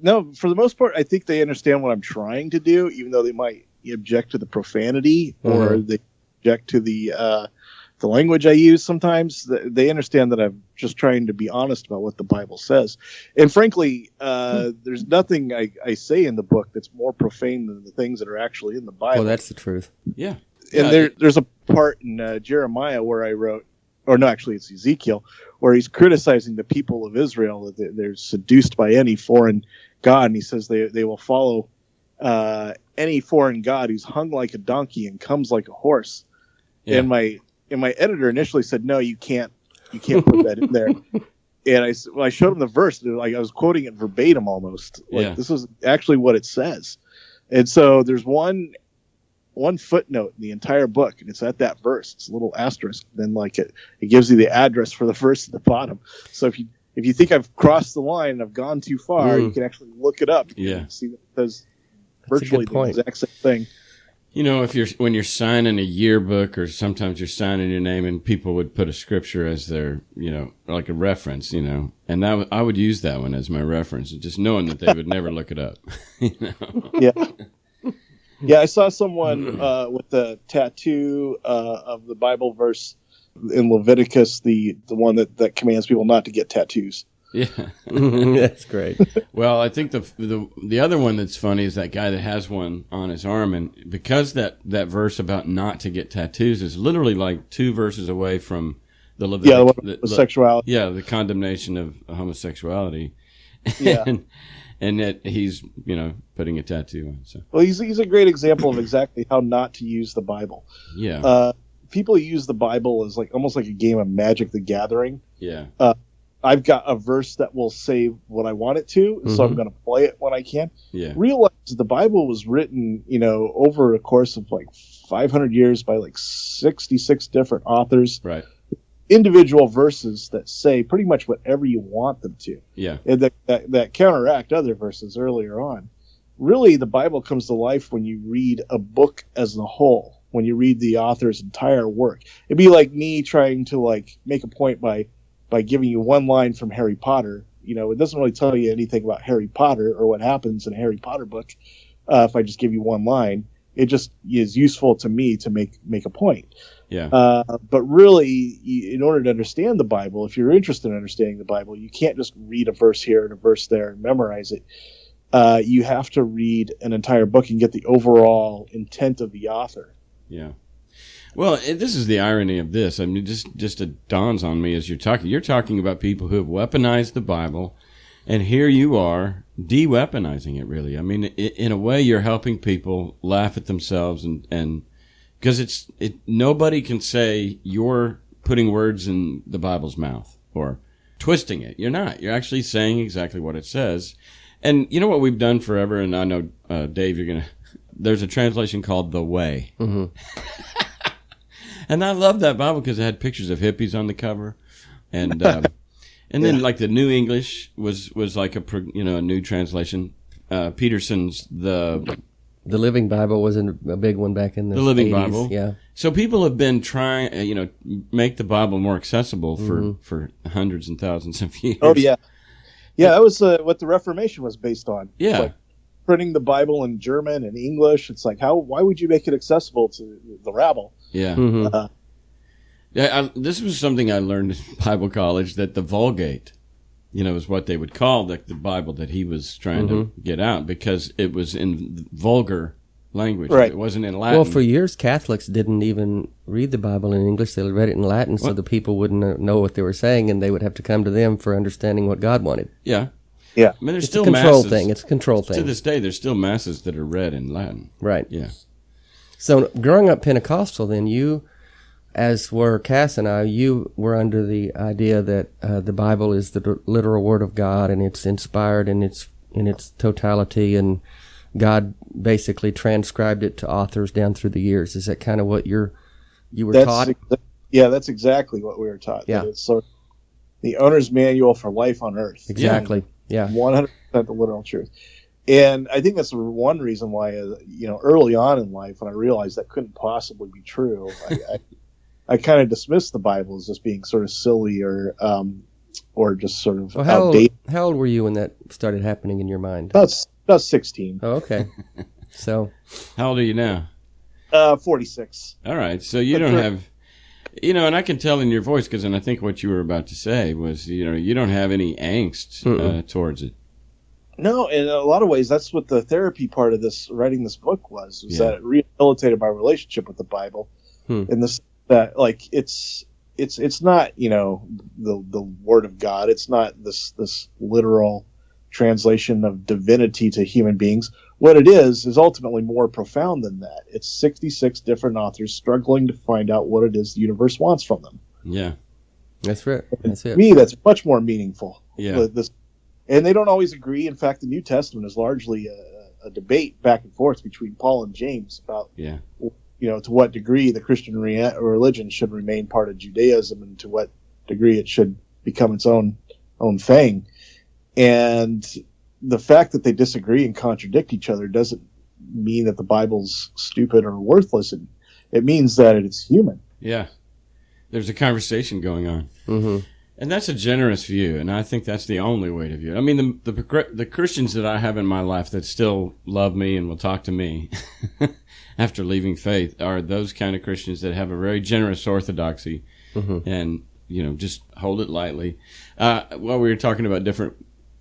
No, for the most part, I think they understand what I'm trying to do, even though they might object to the profanity or they object to the language I use sometimes. They understand that I'm just trying to be honest about what the Bible says. And frankly, there's nothing I say in the book that's more profane than the things that are actually in the Bible. Well, that's the truth. Yeah. And there's a part in Jeremiah where I wrote, or no, actually it's Ezekiel, where he's criticizing the people of Israel that they're seduced by any foreign god. And he says they will follow any foreign god who's hung like a donkey and comes like a horse. Yeah. And my editor initially said, no, you can't put that in there. And when I showed him the verse, like I was quoting it verbatim almost. Like this is actually what it says. And so there's one footnote in the entire book, and it's at that verse. It's a little asterisk. Then like it gives you the address for the verse at the bottom. So if you think I've crossed the line and I've gone too far, you can actually look it up. And see that it says virtually the exact same thing. You know, when you're signing a yearbook, or sometimes you're signing your name, and people would put a scripture as their, you know, like a reference, you know, and I would use that one as my reference, just knowing that they would never look it up. You know? Yeah. I saw someone with a tattoo of the Bible verse in Leviticus, the one that commands people not to get tattoos. Yeah, that's great. Well, I think the other one that's funny is that guy that has one on his arm, and because that verse about not to get tattoos is literally like 2 verses away from the Leviticus, sexuality. Yeah, the condemnation of homosexuality. Yeah, and that he's, you know, putting a tattoo on. So, well, he's a great example of exactly how not to use the Bible. Yeah, people use the Bible as like almost like a game of Magic the Gathering. Yeah. I've got a verse that will say what I want it to, so I'm going to play it when I can. Yeah. Realize the Bible was written, you know, over a course of like 500 years by like 66 different authors. Right. Individual verses that say pretty much whatever you want them to. Yeah. And that counteract other verses earlier on. Really, the Bible comes to life when you read a book as a whole, when you read the author's entire work. It'd be like me trying to like make a point by giving you one line from Harry Potter. You know, it doesn't really tell you anything about Harry Potter or what happens in a Harry Potter book. If I just give you one line, it just is useful to me to make a point. Yeah. But really, in order to understand the Bible, if you're interested in understanding the Bible, you can't just read a verse here and a verse there and memorize it. You have to read an entire book and get the overall intent of the author. Yeah. Well, this is the irony of this. I mean, just it dawns on me as you're talking. You're talking about people who have weaponized the Bible, and here you are de-weaponizing it, really. I mean, in a way, you're helping people laugh at themselves, and because nobody can say you're putting words in the Bible's mouth or twisting it. You're not. You're actually saying exactly what it says. And you know what we've done forever, and I know, Dave, there's a translation called The Way. Mm-hmm. And I love that Bible because it had pictures of hippies on the cover, and then like the New English was like a new translation. Peterson's the Living Bible was a big one back in the Living 80s. Bible. Yeah. So people have been trying, make the Bible more accessible for hundreds and thousands of years. Oh yeah, that was what the Reformation was based on. Yeah. Like printing the Bible in German and English. It's like why would you make it accessible to the rabble? Yeah. Mm-hmm. This was something I learned in Bible college, that the Vulgate, is what they would call the Bible that he was trying to get out, because it was in vulgar language. Right. It wasn't in Latin. Well, for years, Catholics didn't even read the Bible in English. They read it in Latin, so the people wouldn't know what they were saying, and they would have to come to them for understanding what God wanted. Yeah. Yeah. I mean, there's It's still a control masses. thing. It's a control thing. To this day, there's still masses that are read in Latin. Right. Yeah. So growing up Pentecostal, then you, as were Cass and I, you were under the idea that the Bible is the literal Word of God, and it's inspired in its totality, and God basically transcribed it to authors down through the years. Is that kind of what you were taught? Yeah, that's exactly what we were taught. Yeah. That it's sort of the owner's manual for life on earth. Exactly. Yeah. 100% the literal truth. And I think that's one reason why, early on in life, when I realized that couldn't possibly be true, I kind of dismissed the Bible as just being sort of silly or just sort of outdated. How old were you when that started happening in your mind? About 16. Oh, okay. So, How old are you now? 46. All right. So you don't have, and I can tell in your voice, because I think what you were about to say was, you don't have any angst towards it. No, in a lot of ways, that's what the therapy part of writing this book was that it rehabilitated my relationship with the Bible. In this, that like it's not the Word of God. It's not this literal translation of divinity to human beings. What it is ultimately more profound than that. It's 66 different authors struggling to find out what it is the universe wants from them. Yeah. That's right. That's To it. me, that's much more meaningful. Yeah. And they don't always agree. In fact, the New Testament is largely a debate back and forth between Paul and James about, to what degree the Christian religion should remain part of Judaism and to what degree it should become its own thing. And the fact that they disagree and contradict each other doesn't mean that the Bible's stupid or worthless. It means that it's human. Yeah. There's a conversation going on. Mm-hmm. And that's a generous view, and I think that's the only way to view it. I mean, the Christians that I have in my life that still love me and will talk to me after leaving faith are those kind of Christians that have a very generous orthodoxy and, just hold it lightly. While we were talking about different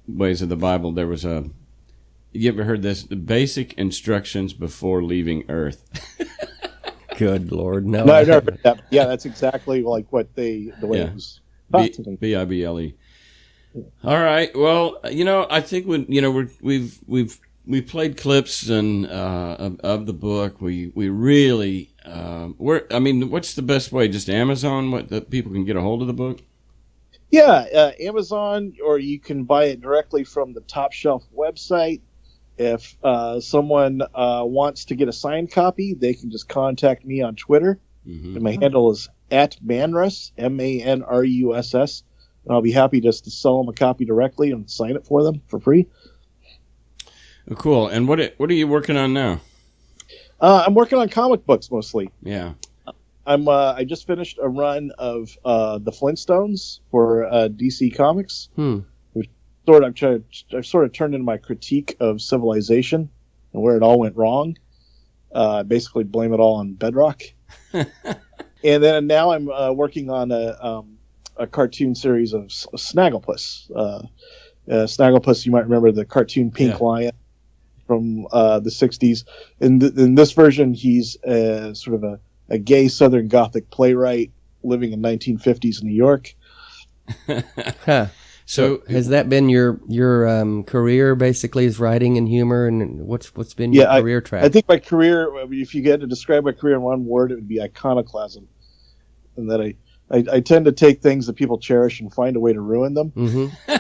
ways of the Bible, there was you ever heard this? The basic instructions before leaving Earth. Good Lord. No, I've never heard that. Yeah, that's exactly like what the way it was. Bible. All right. Well, I think we've played clips and of the book. We really what's the best way? Just Amazon? That people can get a hold of the book? Yeah, Amazon, or you can buy it directly from the Top Shelf website. If someone wants to get a signed copy, they can just contact me on Twitter. And my handle is @Manruss, MANRUSS. And I'll be happy just to sell them a copy directly and sign it for them for free. Oh, cool. And what are you working on now? I'm working on comic books mostly. Yeah. I just finished a run of the Flintstones for DC Comics. Which I've sort of turned into my critique of civilization and where it all went wrong. Basically blame it all on Bedrock. And then now I'm working on a cartoon series of Snagglepuss. Snagglepuss, you might remember the cartoon Pink Lion from the 60s. In this version, he's sort of a gay Southern Gothic playwright living in 1950s New York. So has that been your career, basically, is writing and humor, and what's been your career track? I think my career, if you had to describe my career in one word, it would be iconoclasm. And that I tend to take things that people cherish and find a way to ruin them. Mm-hmm.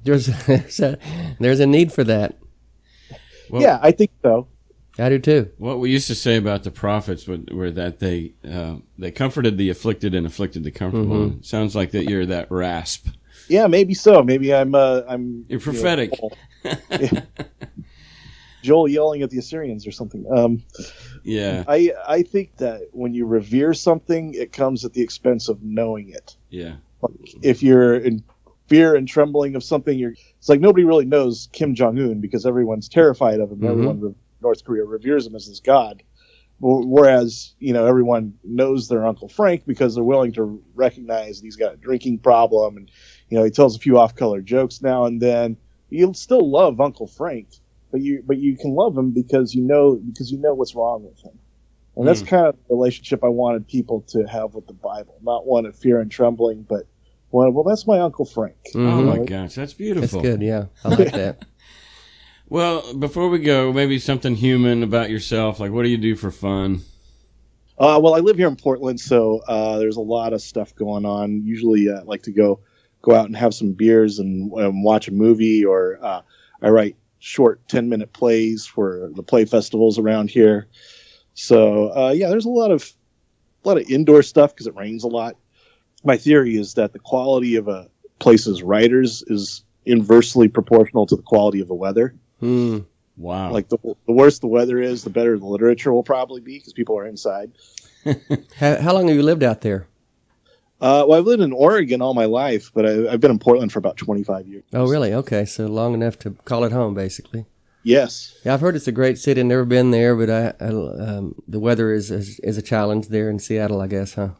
There's a need for that. Well, yeah, I think so. I do too. What we used to say about the prophets were that they comforted the afflicted and afflicted the comfortable. It sounds like that you're that rasp. Yeah, maybe so. Maybe I'm. You're prophetic. Joel yelling at the Assyrians or something. Yeah. I think that when you revere something, it comes at the expense of knowing it. Yeah. Like if you're in fear and trembling of something, it's like nobody really knows Kim Jong-un because everyone's terrified of him. Everyone North Korea reveres him as this god, whereas everyone knows their Uncle Frank because they're willing to recognize that he's got a drinking problem, and he tells a few off-color jokes now and then. You'll still love Uncle Frank, but you can love him because you know what's wrong with him, and that's kind of the relationship I wanted people to have with the Bible, not one of fear and trembling, but one. Well, that's my Uncle Frank. Oh my gosh, that's beautiful. That's good. Yeah, I like that. Well, before we go, maybe something human about yourself. Like, what do you do for fun? Well, I live here in Portland, so there's a lot of stuff going on. Usually, I like to go out and have some beers and watch a movie, or I write short 10-minute plays for the play festivals around here. So, there's a lot of indoor stuff because it rains a lot. My theory is that the quality of a place's writers is inversely proportional to the quality of the weather. Wow. Like the worse the weather is, the better the literature will probably be because people are inside. How long have you lived out there? Well, I've lived in Oregon all my life, but I've been in Portland for about 25 years. Oh, really? Okay, so long enough to call it home, basically. Yes. Yeah, I've heard it's a great city. I've never been there, but the weather is a challenge there in Seattle, I guess, huh?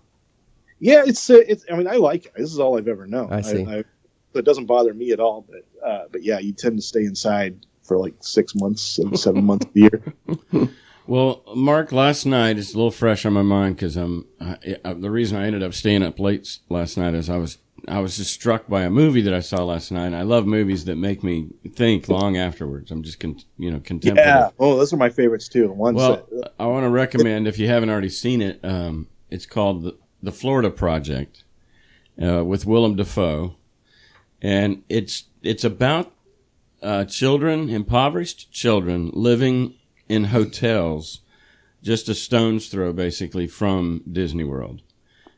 Yeah, it's. I mean, I like it. This is all I've ever known. I see. It doesn't bother me at all. But yeah, you tend to stay inside for like 6 months and 7 months a year. Well, Mark, last night, it's a little fresh on my mind because the reason I ended up staying up late last night is I was just struck by a movie that I saw last night. And I love movies that make me think long afterwards. I'm just contemplative. Yeah. Oh, those are my favorites too. I want to recommend, if you haven't already seen it, it's called The Florida Project. with Willem Dafoe, and it's about children, impoverished children, living in hotels just a stone's throw, basically, from Disney World.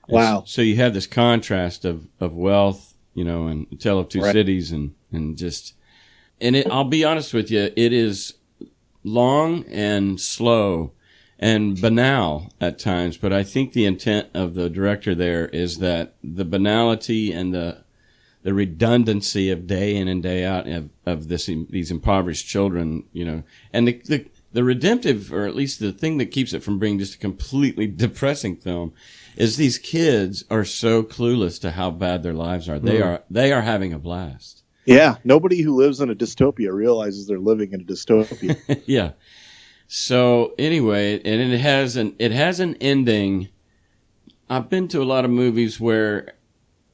Wow. So you have this contrast of wealth, and A Tale of Two Cities, and I'll be honest with you, it is long and slow and banal at times, but I think the intent of the director there is that the banality and the redundancy of day in and day out of these impoverished children, and the redemptive, or at least the thing that keeps it from being just a completely depressing film, is these kids are so clueless to how bad their lives are. They are having a blast. Yeah, nobody who lives in a dystopia realizes they're living in a dystopia. Yeah. So anyway, and it has an ending. I've been to a lot of movies where,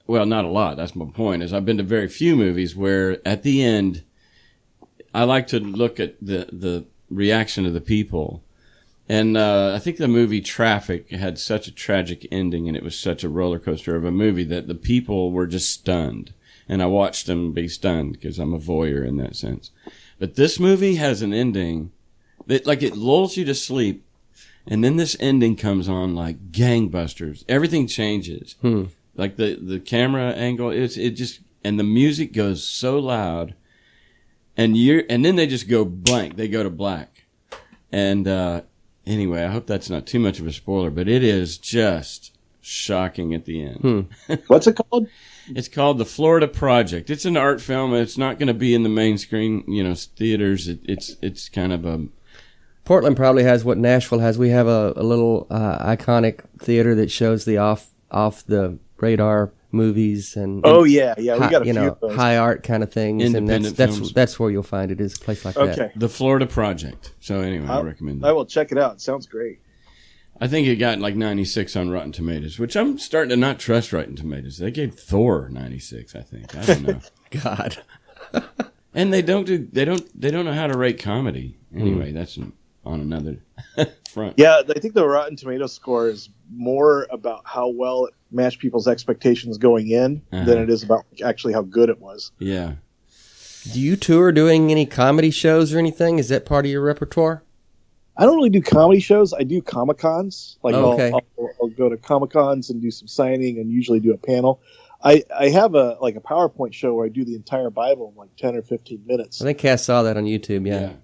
well, not a lot. That's my point. Is I've been to very few movies where at the end, I like to look at the reaction of the people. And I think the movie Traffic had such a tragic ending, and it was such a roller coaster of a movie that the people were just stunned. And I watched them be stunned because I'm a voyeur in that sense. But this movie has an ending that, like, it lulls you to sleep, and then this ending comes on like gangbusters. Everything changes. Like the camera angle, it just, and the music goes so loud, and then they just go blank. They go to black. And anyway, I hope that's not too much of a spoiler, but it is just shocking at the end. What's it called? It's called The Florida Project. It's an art film. It's not going to be in the main screen, theaters. It's kind of a... Portland probably has what Nashville has. We have a little iconic theater that shows the off the radar movies and we got a few of those. High art kind of things, Independent and films. that's where you'll find it, is a place like that. The Florida Project. So anyway, I recommend that. I will check it out. It sounds great. I think it got like 96 on Rotten Tomatoes, which I'm starting to not trust Rotten Tomatoes. They gave Thor 96, I think. I don't know. God. And they don't know how to rate comedy. Anyway, that's on another front. Yeah, I think the Rotten Tomatoes score is more about how well it matched people's expectations going in than it is about actually how good it was. Yeah. Do you tour doing any comedy shows or anything? Is that part of your repertoire? I don't really do comedy shows. I do Comicons. Like I'll go to Comicons and do some signing and usually do a panel. I have a PowerPoint show where I do the entire Bible in like 10 or 15 minutes. I think Cass saw that on YouTube, yeah.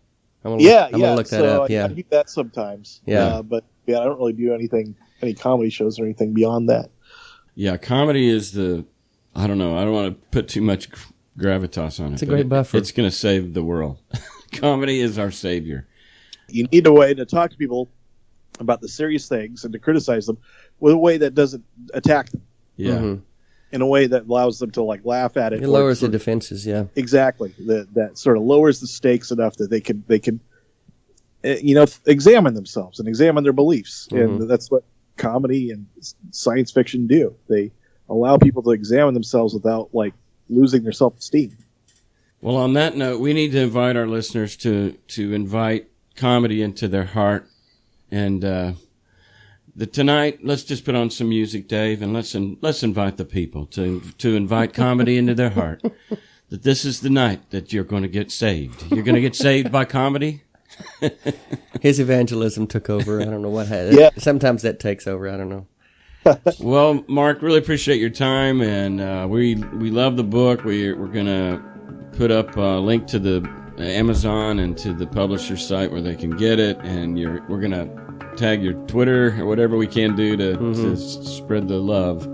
I'm gonna look that up, I do that sometimes. Yeah. But I don't really do any comedy shows or anything beyond that. Yeah, comedy is I don't know. I don't want to put too much gravitas on it. It's a great buffer. It's going to save the world. Comedy is our savior. You need a way to talk to people about the serious things and to criticize them with a way that doesn't attack them. Yeah. In a way that allows them to like laugh at it. It lowers the defenses, yeah. Exactly. That sort of lowers the stakes enough that they can examine themselves and examine their beliefs. And that's what comedy and science fiction do. They allow people to examine themselves without like losing their self-esteem. Well, on that note, we need to invite our listeners to invite comedy into their heart. And tonight, let's just put on some music, Dave, and let's invite the people to invite comedy into their heart. That this is the night that you're going to get saved. You're going to get saved by comedy. His evangelism took over. I don't know what had. Yeah. Sometimes that takes over. I don't know. Well, Mark, really appreciate your time, and we love the book. We're going to put up a link to the Amazon and to the publisher site where they can get it, and we're going to tag your Twitter or whatever we can do to spread the love.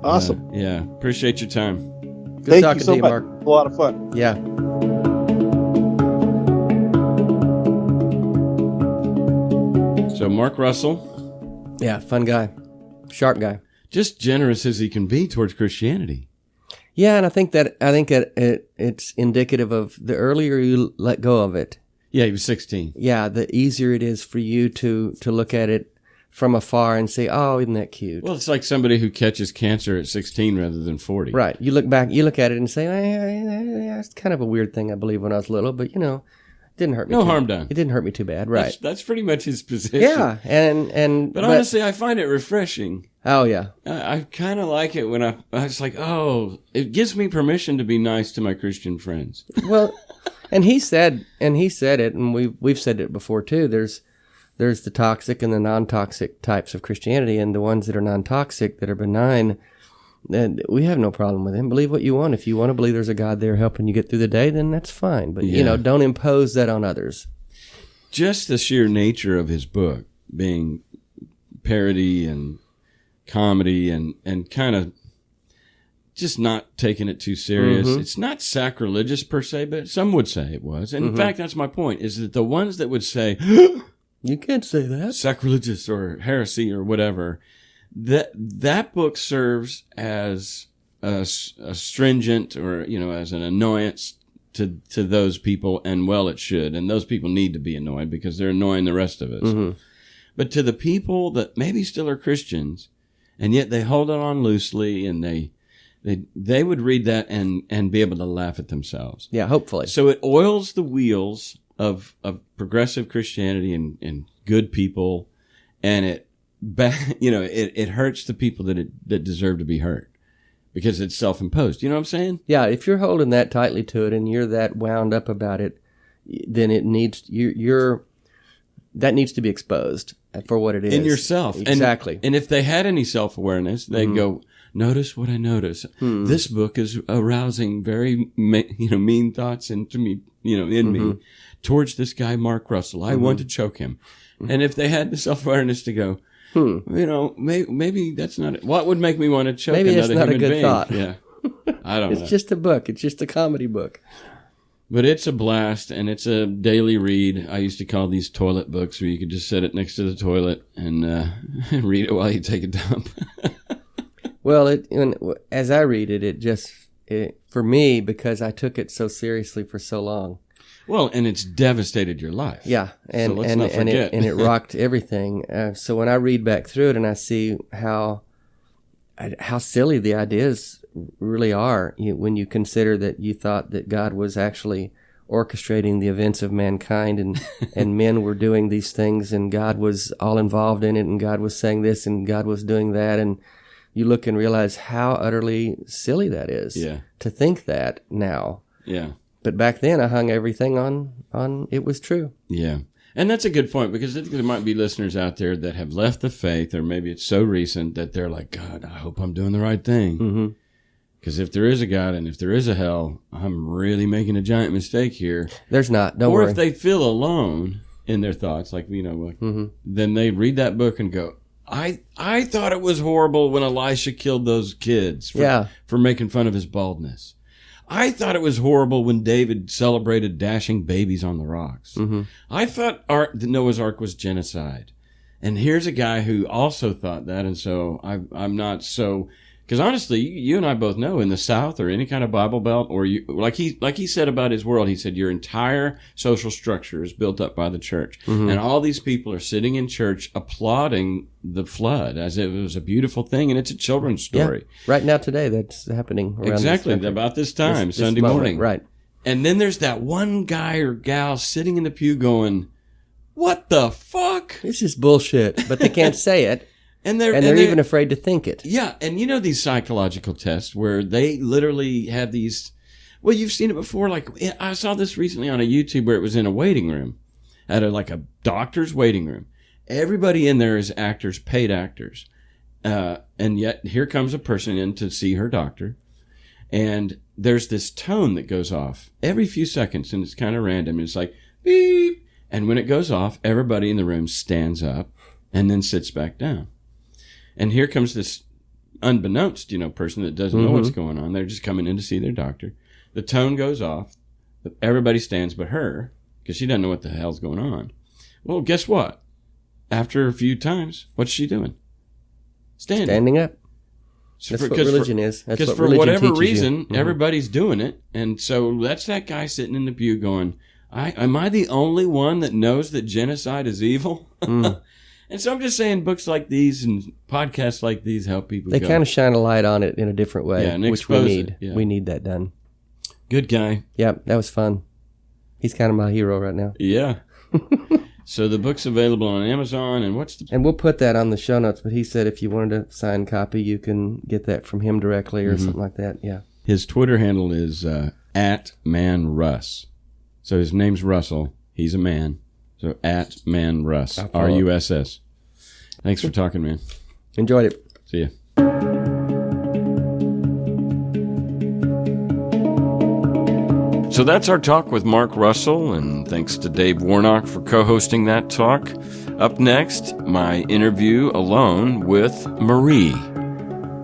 Awesome. Yeah, appreciate your time. Good Thank talking you so to you, much. Mark. A lot of fun. Yeah. So Mark Russell. Yeah, fun guy. Sharp guy. Just generous as he can be towards Christianity. Yeah, and I think that it's indicative of the earlier you let go of it. Yeah, he was 16. Yeah, the easier it is for you to look at it from afar and say, "Oh, isn't that cute?" Well, it's like somebody who catches cancer at 16 rather than 40. Right. You look at it and say, "Yeah, it's kind of a weird thing I believe when I was little, but it didn't hurt me. No harm done. It didn't hurt me too bad." Right. That's pretty much his position. Yeah, but honestly, I find it refreshing. Oh, yeah. I kind of like it when I was like, oh, it gives me permission to be nice to my Christian friends. Well, and he said it, and we've said it before too. There's the toxic and the non-toxic types of Christianity, and the ones that are non-toxic, that are benign, and we have no problem with them. Believe what you want. If you want to believe there's a God there helping you get through the day, then that's fine. But, don't impose that on others. Just the sheer nature of his book being parody and comedy and kind of just not taking it too serious. Mm-hmm. It's not sacrilegious per se, but some would say it was. And in fact, that's my point, is that the ones that would say, you can't say that, sacrilegious or heresy or whatever, that book serves as a stringent or, as an annoyance to those people, and well, it should. And those people need to be annoyed because they're annoying the rest of us. Mm-hmm. But to the people that maybe still are Christians, and yet they hold it on loosely, and they would read that and be able to laugh at themselves. Yeah, hopefully. So it oils the wheels of progressive Christianity and good people, and it hurts the people that deserve to be hurt because it's self-imposed. You know what I'm saying? Yeah, if you're holding that tightly to it and you're that wound up about it, then it needs that needs to be exposed for what it is. In yourself. Exactly. And if they had any self-awareness, they'd go, notice what I notice. This book is arousing very, mean thoughts into me, in me towards this guy, Mark Russell. I want to choke him. And if they had the self-awareness to go, maybe that's not it. What would make me want to choke maybe another human being? Maybe it's not a good thought. Yeah. I don't know. It's just a book. It's just a comedy book. But it's a blast, and it's a daily read. I used to call these toilet books, where you could just set it next to the toilet and read it while you take a dump. Well, as I read it, for me, because I took it so seriously for so long. Well, and it's devastated your life. Yeah, so let's not forget. It rocked everything. So when I read back through it and I see how silly the ideas really are, when you consider that you thought that God was actually orchestrating the events of mankind, and men were doing these things, and God was all involved in it, and God was saying this, and God was doing that, and you look and realize how utterly silly that is. Yeah. To think that now. Yeah. But back then I hung everything on it was true. Yeah. And that's a good point, because I think there might be listeners out there that have left the faith, or maybe it's so recent that they're like, God, I hope I'm doing the right thing. Because if there is a God and if there is a hell, I'm really making a giant mistake here. There's not. Don't worry. Or if they feel alone in their thoughts, like, then they read that book and go, I thought it was horrible when Elisha killed those kids for making fun of his baldness. I thought it was horrible when David celebrated dashing babies on the rocks. I thought Noah's Ark was genocide. And here's a guy who also thought that, and so I'm not so... Because honestly, you and I both know, in the South or any kind of Bible Belt, or like he said about his world, he said your entire social structure is built up by the church, and all these people are sitting in church applauding the flood as if it was a beautiful thing, and it's a children's story. Yeah. Right now, today, that's happening around exactly this about this time, this Sunday moment, morning, right? And then there's that one guy or gal sitting in the pew going, "What the fuck? This is bullshit," but they can't say it. And they're even afraid to think it. Yeah, and these psychological tests where they literally have these... Well, you've seen it before. Like, I saw this recently on a YouTube where it was in a waiting room, at a doctor's waiting room. Everybody in there is actors, paid actors. And yet, here comes a person in to see her doctor. And there's this tone that goes off every few seconds, and it's kind of random. It's like, beep. And when it goes off, everybody in the room stands up and then sits back down. And here comes this unbeknownst, person that doesn't know what's going on. They're just coming in to see their doctor. The tone goes off. Everybody stands but her, because she doesn't know what the hell's going on. Well, guess what? After a few times, what's she doing? Standing up. So that's what religion is. That's what for religion whatever teaches reason, you. everybody's doing it. And so that's that guy sitting in the pew going, am I the only one that knows that genocide is evil? And so I'm just saying, books like these and podcasts like these help people. They kind of shine a light on it in a different way, and which we need. Yeah. We need that done. Good guy. Yeah, that was fun. He's kind of my hero right now. Yeah. So the book's available on Amazon, and And we'll put that on the show notes, but he said if you wanted a signed copy, you can get that from him directly or something like that, yeah. His Twitter handle is @manruss. So his name's Russell. He's a man. So @manruss, RUSS. Thanks for talking, man. Enjoyed it. See ya. So that's our talk with Mark Russell, and thanks to Dave Warnock for co-hosting that talk. Up next, my interview alone with Marie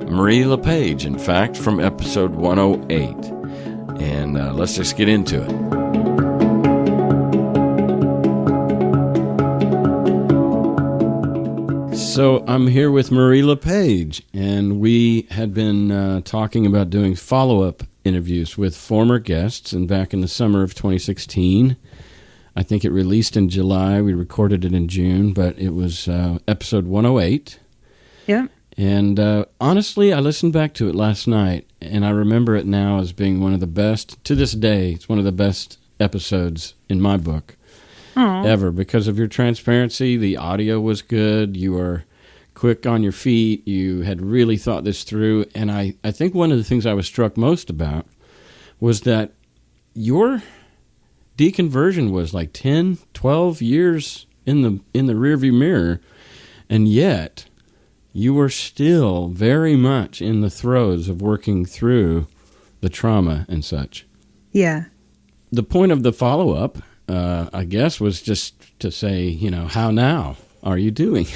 LePage, in fact, from episode 108. And let's just get into it. So I'm here with Marie LePage, and we had been talking about doing follow-up interviews with former guests, and back in the summer of 2016, I think it released in July. We recorded it in June, but it was episode 108. Yeah. And honestly, I listened back to it last night, and I remember it now as being one of the best, to this day, it's one of the best episodes in my book ever, because of your transparency. The audio was good. You were quick on your feet. You had really thought this through. And I think one of the things I was struck most about was that your deconversion was like 10, 12 years in the rearview mirror, and yet you were still very much in the throes of working through the trauma and such. Yeah. The point of the follow-up, I guess, was just to say, how now are you doing?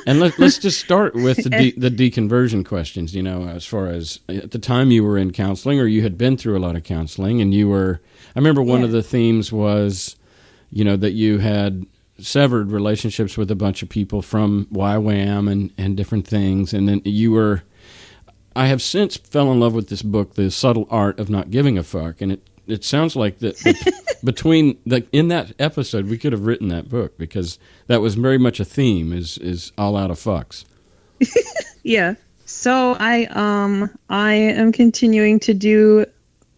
And let's just start with the deconversion questions, as far as at the time you were in counseling, or you had been through a lot of counseling, and I remember one of the themes was, that you had severed relationships with a bunch of people from YWAMmer and different things, and then I have since fell in love with this book, The Subtle Art of Not Giving a Fuck, and it sounds like that in that episode we could have written that book, because that was very much a theme, is all out of fucks. Yeah. So I am continuing to do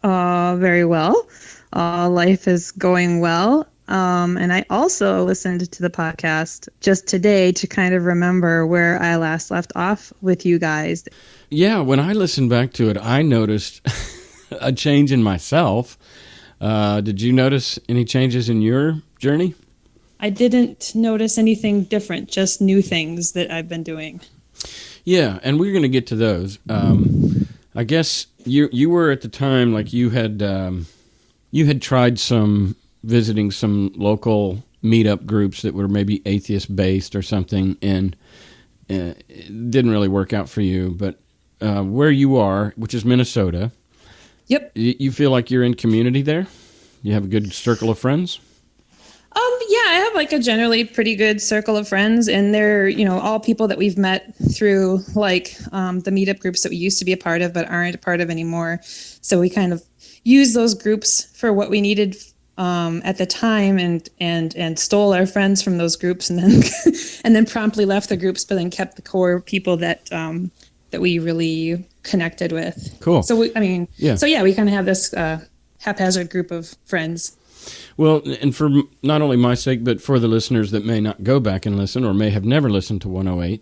very well. Life is going well. And I also listened to the podcast just today to kind of remember where I last left off with you guys. Yeah, when I listened back to it, I noticed a change in myself. Did you notice any changes in your journey? I didn't notice anything different, just new things that I've been doing. Yeah, and we're going to get to those. I guess you were at the time, like you had tried visiting some local meetup groups that were maybe atheist-based or something, and it didn't really work out for you. But where you are, which is Minnesota, Yep. You feel like you're in community there? You have a good circle of friends? Yeah, I have like a generally pretty good circle of friends, and they're, all people that we've met through like the meetup groups that we used to be a part of but aren't a part of anymore. So we kind of use those groups for what we needed at the time, and stole our friends from those groups, and then promptly left the groups, but then kept the core people that we really connected with. Cool. So we kind of have this haphazard group of friends. Well, and for not only my sake, but for the listeners that may not go back and listen, or may have never listened to 108.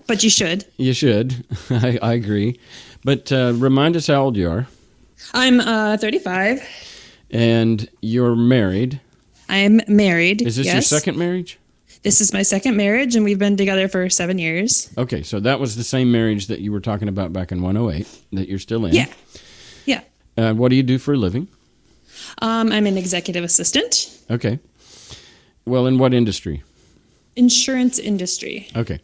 But you should. You should. I agree. But remind us how old you are. I'm 35. And you're married. I'm married. Is this your second marriage? This is my second marriage, and we've been together for 7 years. Okay, so that was the same marriage that you were talking about back in 108 that you're still in. Yeah. Yeah. What do you do for a living? I'm an executive assistant. Okay. Well, in what industry? Insurance industry. Okay.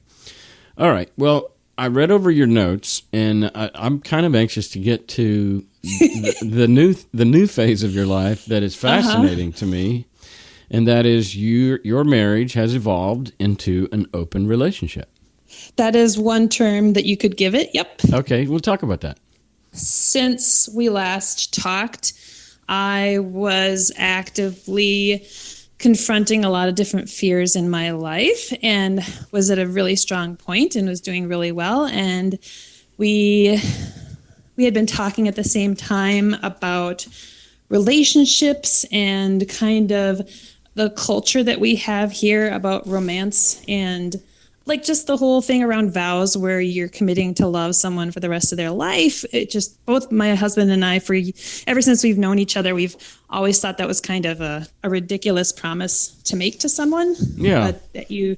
All right. Well, I read over your notes, and I'm kind of anxious to get to the new phase of your life that is fascinating to me. And that is your marriage has evolved into an open relationship. That is one term that you could give it. Yep. Okay, we'll talk about that. Since we last talked, I was actively confronting a lot of different fears in my life, and was at a really strong point and was doing really well. And we had been talking at the same time about relationships and kind of the culture that we have here about romance and like just the whole thing around vows where you're committing to love someone for the rest of their life. It just, both my husband and I, ever since we've known each other, we've always thought that was kind of a ridiculous promise to make to someone. Yeah. But that you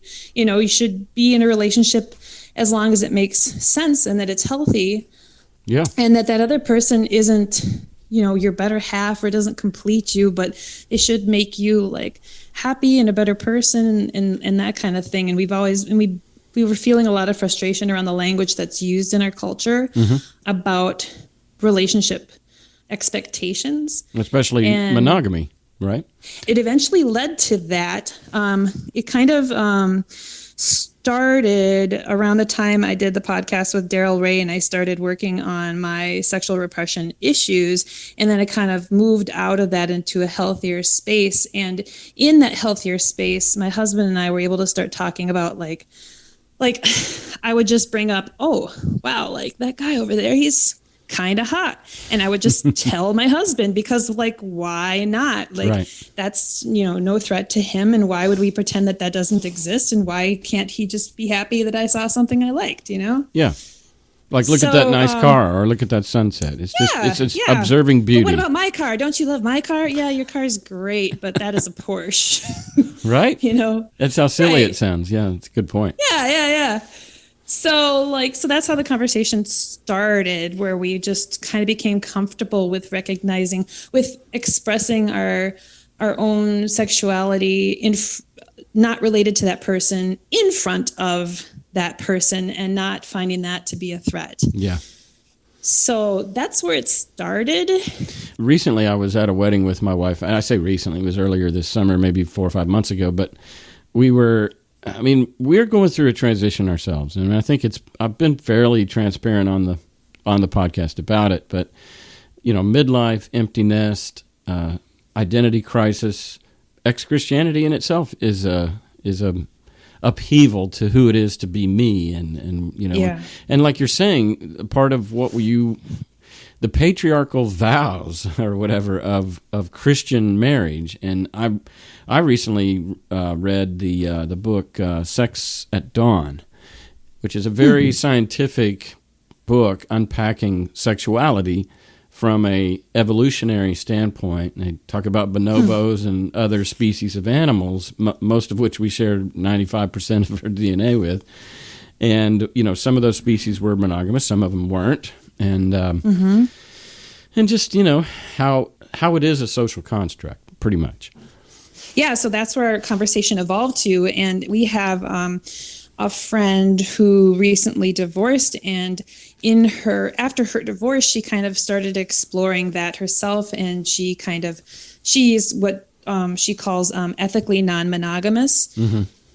should be in a relationship as long as it makes sense and that it's healthy. Yeah. And that other person isn't, your better half or doesn't complete you, but it should make you like happy and a better person and that kind of thing. And we were feeling a lot of frustration around the language that's used in our culture about relationship expectations. Especially monogamy, right? It eventually led to that. It kind of started around the time I did the podcast with Daryl Ray and I started working on my sexual repression issues. And then I kind of moved out of that into a healthier space. And in that healthier space, my husband and I were able to start talking about like I would just bring up, oh, wow, like that guy over there, he's kind of hot. And I would just tell my husband because like, why not? Like that's, no threat to him. And why would we pretend that doesn't exist? And why can't he just be happy that I saw something I liked, Yeah. Like, look at that nice car or look at that sunset. It's just, it's observing beauty. But what about my car? Don't you love my car? Yeah, your car's great, but that is a Porsche. Right? That's how silly it sounds. Yeah, that's a good point. Yeah. So that's how the conversation started, where we just kind of became comfortable with expressing our own sexuality not related to that person in front of that person and not finding that to be a threat. Yeah. So that's where it started. Recently, I was at a wedding with my wife. And I say recently, it was earlier this summer, maybe 4 or 5 months ago. But we're going through a transition ourselves. And I think I've been fairly transparent on the podcast about it. But, midlife, empty nest, identity crisis, ex-Christianity in itself is a upheaval to who it is to be me, and like you're saying, part of what the patriarchal vows or whatever of Christian marriage. And I recently read the book Sex at Dawn, which is a very scientific book unpacking sexuality from a evolutionary standpoint. And they talk about bonobos and other species of animals, most of which we share 95% of our DNA with. And, some of those species were monogamous, some of them weren't. And and just, how it is a social construct, pretty much. Yeah, so that's where our conversation evolved to. And we have a friend who recently divorced, and after her divorce, she kind of started exploring that herself, and she's what she calls ethically non-monogamous.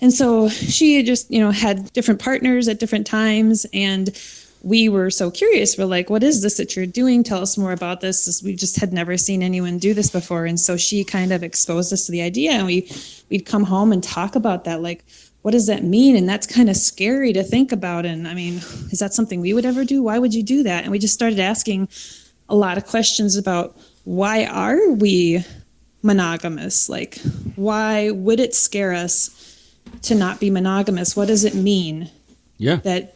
And so she just, had different partners at different times, and we were so curious. We're like, what is this that you're doing? Tell us more about this. We just had never seen anyone do this before. And so she kind of exposed us to the idea, and we'd come home and talk about that, like, what does that mean? And that's kind of scary to think about. And I mean, is that something we would ever do? Why would you do that? And we just started asking a lot of questions about, why are we monogamous? Like, why would it scare us to not be monogamous? What does it mean that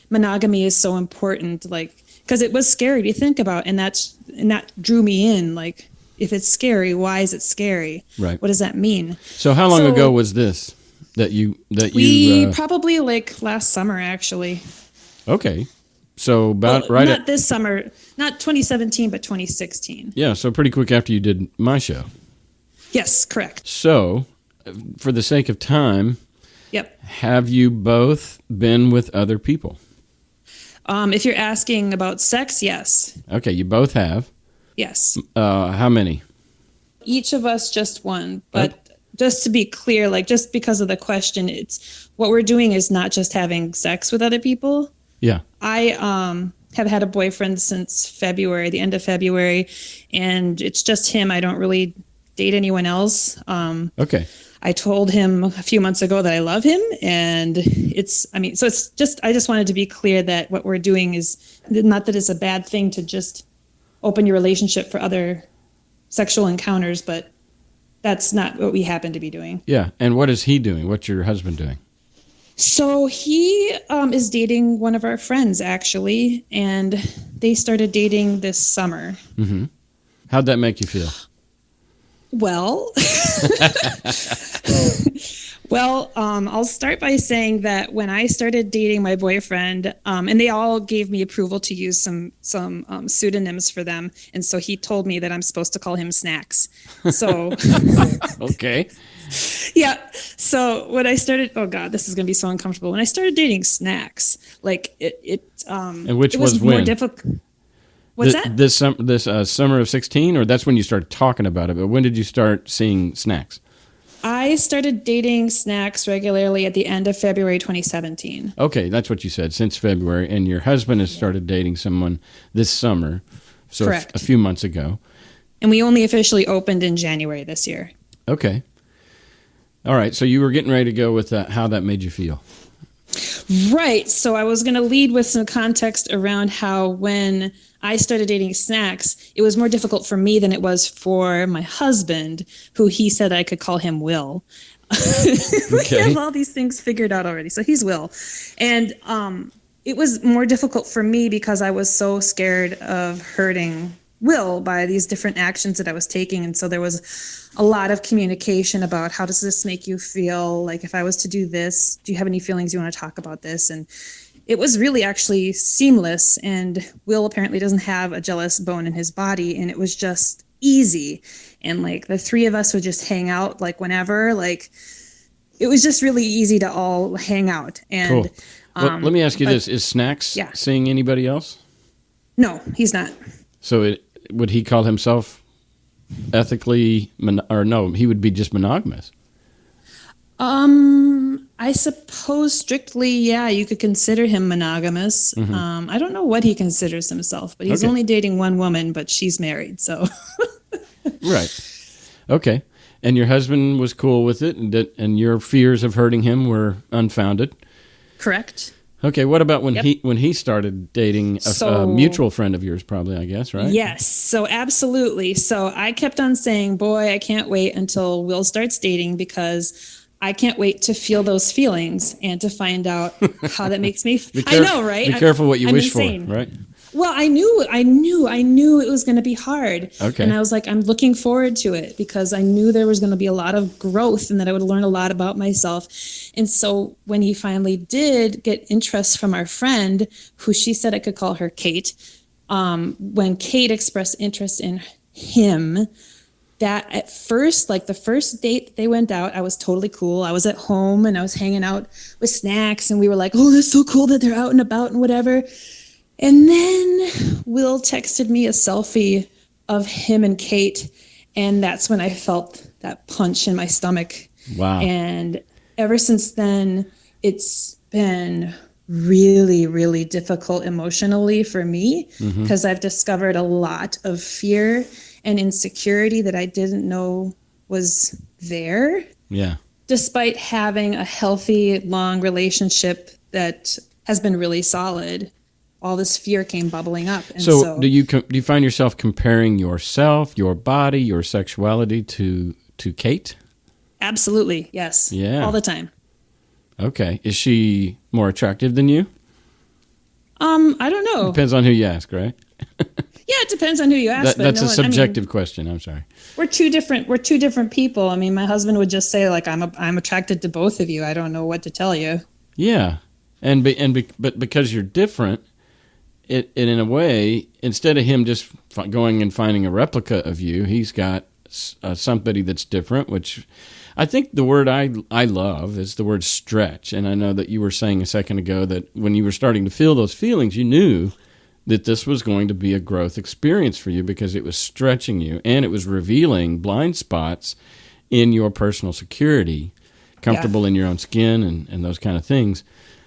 monogamy is so important? Like, because it was scary to think about, and that drew me in. Like, if it's scary, why is it scary? Right. What does that mean? So how long ago was this? We probably like last summer, actually. Okay. So not this summer, not 2017, but 2016. Yeah, so pretty quick after you did my show. Yes, correct. So, for the sake of time, have you both been with other people? If you're asking about sex, yes. Okay, you both have. Yes. How many? Each of us just one, but just to be clear, like, just because of the question, it's what we're doing is not just having sex with other people. Yeah. I have had a boyfriend since February, the end of February, and it's just him. I don't really date anyone else. Okay. I told him a few months ago that I love him, and I just wanted to be clear that what we're doing is not that it's a bad thing to just open your relationship for other sexual encounters, but that's not what we happen to be doing. Yeah. And what is he doing? What's your husband doing? So he is dating one of our friends, actually, and they started dating this summer. Mm-hmm. How'd that make you feel? Well, I'll start by saying that when I started dating my boyfriend, and they all gave me approval to use some pseudonyms for them, and so he told me that I'm supposed to call him Snacks. So, okay. Yeah. So when I started, oh God, this is going to be so uncomfortable. When I started dating Snacks, like and which it was when? more difficult. What's that? This summer of 16, or that's when you started talking about it. But when did you start seeing Snacks? I started dating Snacks regularly at the end of February 2017. Okay, that's what you said, since February. And your husband has started dating someone this summer, so Correct. a few months ago. And we only officially opened in January this year. Okay. All right, so you were getting ready to go with how that made you feel. Right. So I was going to lead with some context around how when I started dating Snacks, it was more difficult for me than it was for my husband, who he said I could call him Will. We have all these things figured out already. So he's Will. And it was more difficult for me because I was so scared of hurting Will by these different actions that I was taking. And so there was a lot of communication about how does this make you feel? Like if I was to do this, do you have any feelings you want to talk about this? And it was really actually seamless. And Will apparently doesn't have a jealous bone in his body. And it was just easy. And like the three of us would just hang out like whenever, like it was just really easy to all hang out. And cool. Well, let me ask you this. Is Snacks seeing anybody else? No, he's not. So would he call himself ethically, or no, he would be just monogamous? I suppose strictly, yeah, you could consider him monogamous. Mm-hmm. I don't know what he considers himself, but he's only dating one woman, but she's married, so. Right. Okay. And your husband was cool with it, and your fears of hurting him were unfounded? Correct. Okay, what about when he started dating a mutual friend of yours, probably, I guess, right? Yes, so absolutely. So I kept on saying, boy, I can't wait until Will starts dating because I can't wait to feel those feelings and to find out how that makes me feel. I know, right? Be careful what you I'm wish insane. for, right? Well, I knew it was going to be hard. Okay. And I was like, I'm looking forward to it because I knew there was going to be a lot of growth and that I would learn a lot about myself. And so when he finally did get interest from our friend, who she said I could call her Kate, when Kate expressed interest in him, that at first, like the first date that they went out, I was totally cool. I was at home and I was hanging out with Snacks and we were like, oh, that's so cool that they're out and about and whatever. And then Will texted me a selfie of him and Kate, and that's when I felt that punch in my stomach. Wow. And ever since then, it's been really, really difficult emotionally for me because I've discovered a lot of fear and insecurity that I didn't know was there. Yeah. Despite having a healthy, long relationship that has been really solid. All this fear came bubbling up. And so do you find yourself comparing yourself, your body, your sexuality to Kate? Absolutely, yes. Yeah. All the time. Okay. Is she more attractive than you? I don't know. Depends on who you ask, right? Yeah, it depends on who you ask. That's a subjective question. I'm sorry. We're two different people. I mean, my husband would just say like, I'm attracted to both of you. I don't know what to tell you. Yeah, but because you're different. It in a way, instead of him just going and finding a replica of you, he's got somebody that's different, which I think the word I love is the word stretch. And I know that you were saying a second ago that when you were starting to feel those feelings, you knew that this was going to be a growth experience for you because it was stretching you and it was revealing blind spots in your personal security, comfortable in your own skin and those kind of things.